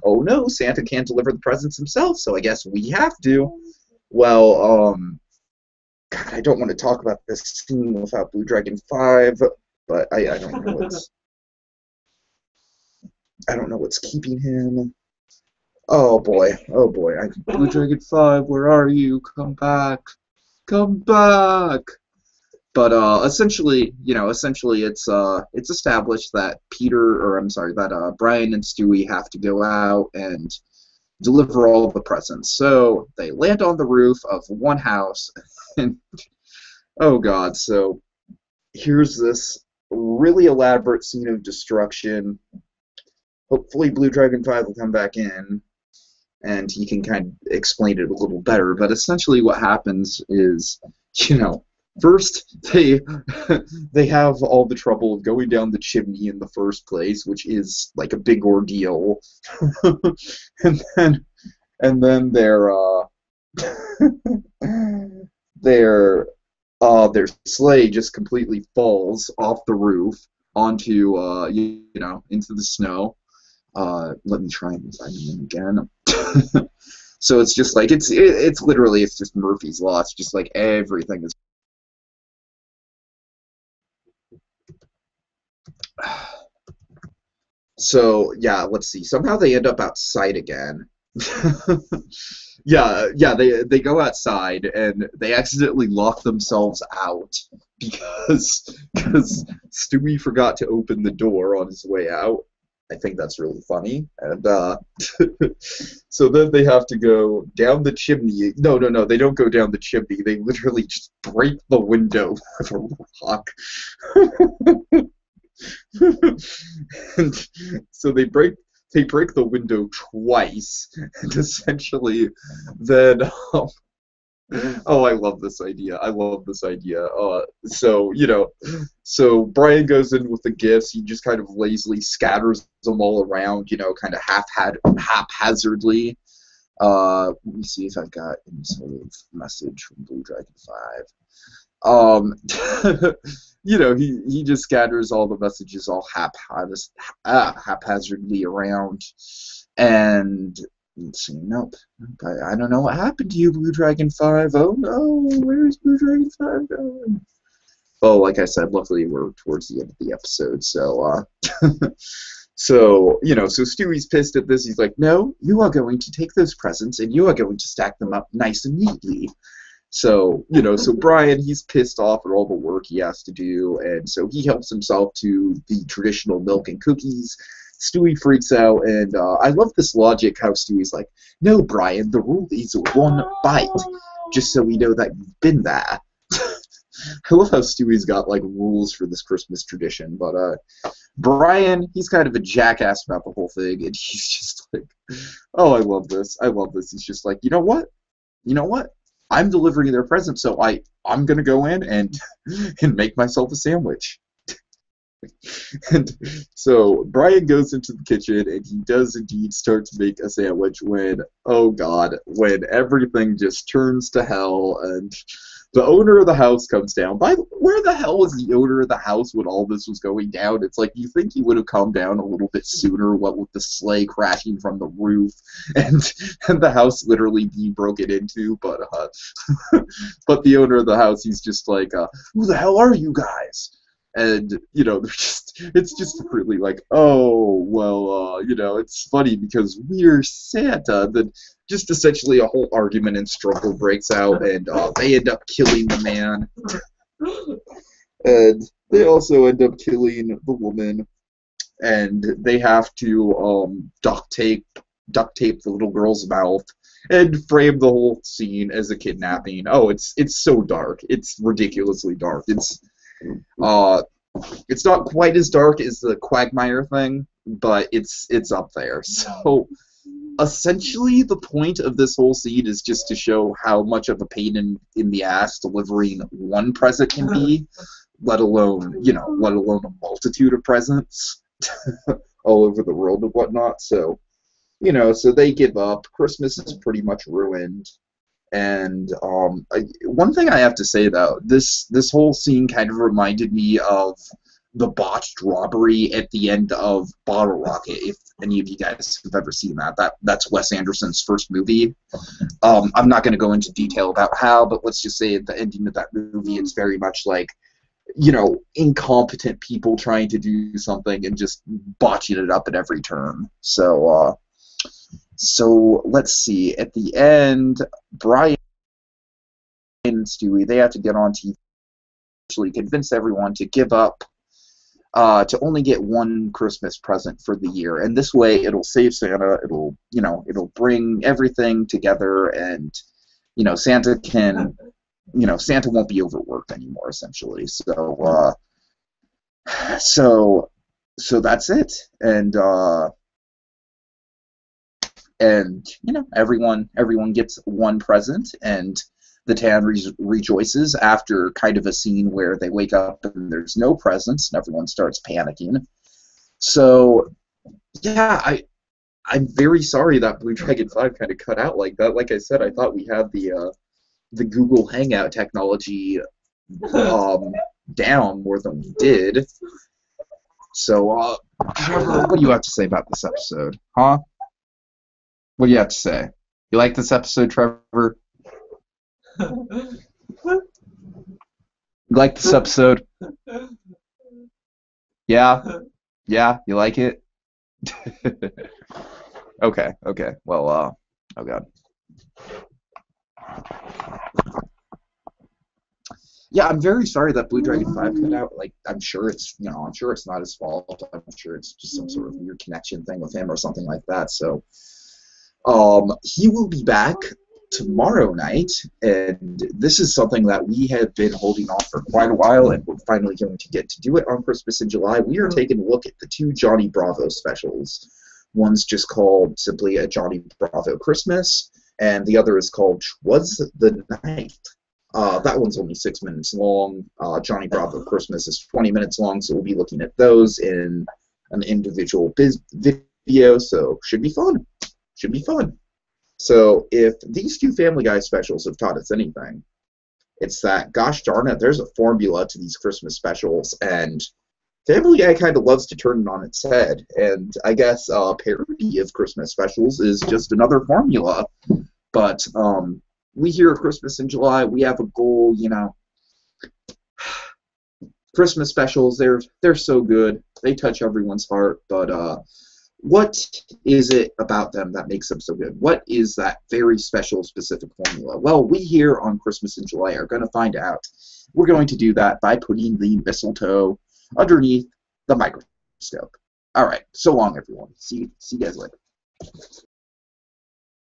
S2: oh no, Santa can't deliver the presents himself, so I guess we have to. Well, God, I don't want to talk about this scene without Blue Dragon 5, but I don't know what's keeping him. Oh boy, Blue Dragon 5, where are you? Come back. But essentially it's established that Brian and Stewie have to go out and deliver all the presents. So they land on the roof of one house, and oh god, so here's this really elaborate scene of destruction. Hopefully Blue Dragon 5 will come back in and he can kind of explain it a little better. But essentially what happens is, first they have all the trouble of going down the chimney in the first place, which is like a big ordeal. and then their sleigh just completely falls off the roof onto into the snow. Let me try and find him again. So it's just like it's just Murphy's Law. It's just like everything is. So yeah, let's see. Somehow they end up outside again. Yeah, they go outside and they accidentally lock themselves out because Stewie forgot to open the door on his way out. I think that's really funny. And so then they have to go down the chimney. No, they don't go down the chimney. They literally just break the window with a rock. And so they break the window twice, and essentially then oh, I love this idea. So Brian goes in with the gifts. He just kind of lazily scatters them all around, kind of haphazardly. Let me see if I've got any sort of message from Blue Dragon 5. He just scatters all the messages all haphazardly around, and let's see, nope. I don't know what happened to you, Blue Dragon 5. Oh no, where's Blue Dragon 5 going? Oh, like I said, luckily we're towards the end of the episode, so so Stewie's pissed at this. He's like, no, you are going to take those presents and you are going to stack them up nice and neatly. So, so Brian, he's pissed off at all the work he has to do, and so he helps himself to the traditional milk and cookies. Stewie freaks out, and I love this logic, how Stewie's like, no, Brian, the rule is one bite, just so we know that you've been there. I love how Stewie's got like rules for this Christmas tradition, but Brian, he's kind of a jackass about the whole thing, and he's just like, oh, I love this. I love this. He's just like, you know what? You know what? I'm delivering their present, so I'm gonna go in and make myself a sandwich. And so Brian goes into the kitchen and he does indeed start to make a sandwich when, oh god, when everything just turns to hell and the owner of the house comes down. Where the hell was the owner of the house when all this was going down? It's like you think he would have come down a little bit sooner, what with the sleigh crashing from the roof and the house literally being broken into, but but the owner of the house, he's just like, who the hell are you guys? And, you know, it's just really like, oh, well, you know, it's funny because we're Santa. Then just essentially a whole argument and struggle breaks out, and they end up killing the man. And they also end up killing the woman, and they have to duct tape the little girl's mouth and frame the whole scene as a kidnapping. Oh, it's so dark. It's ridiculously dark. It's not quite as dark as the Quagmire thing, but it's up there. So essentially the point of this whole scene is just to show how much of a pain in the ass delivering one present can be, let alone a multitude of presents all over the world and whatnot. So, you know, so they give up. Christmas is pretty much ruined. And one thing I have to say, though, this whole scene kind of reminded me of the botched robbery at the end of Bottle Rocket, if any of you guys have ever seen that. That's Wes Anderson's first movie. I'm not going to go into detail about how, but let's just say at the ending of that movie, it's very much like, you know, incompetent people trying to do something and just botching it up at every turn. So let's see. At the end, Brian and Stewie, they have to get on TV, actually convince everyone to give up, to only get one Christmas present for the year. And this way, it'll save Santa. It'll bring everything together, and Santa won't be overworked anymore, essentially. So that's it. And everyone gets one present, and the town rejoices after kind of a scene where they wake up and there's no presents and everyone starts panicking. So yeah, I'm very sorry that Blue Dragon 5 kind of cut out like that. Like I said, I thought we had the Google Hangout technology down more than we did. So Trevor, what do you have to say about this episode? Huh? What do you have to say? You like this episode, Trevor? You like this episode? Yeah? Yeah? You like it? Okay. Well, oh god. Yeah, I'm very sorry that Blue Dragon 5 cut out. Like, I'm sure it's not his fault. I'm sure it's just some sort of weird connection thing with him or something like that. So, he will be back tomorrow night, and this is something that we have been holding off for quite a while, and we're finally going to get to do it on Christmas in July. We are taking a look at the 2 Johnny Bravo specials. One's just called simply A Johnny Bravo Christmas, and the other is called 'Twas the Night. That one's only 6 minutes long. Johnny Bravo Christmas is 20 minutes long, so we'll be looking at those in an individual video, so should be fun. Should be fun. So if these 2 Family Guy specials have taught us anything, it's that, gosh darn it, there's a formula to these Christmas specials, and Family Guy kind of loves to turn it on its head. And I guess parody of Christmas specials is just another formula. But we here at Christmas in July, we have a goal, Christmas specials, they're so good. They touch everyone's heart, but what is it about them that makes them so good? What is that very special, specific formula? Well, we here on Christmas in July are going to find out. We're going to do that by putting the mistletoe underneath the microscope. All right, so long, everyone. See you guys later.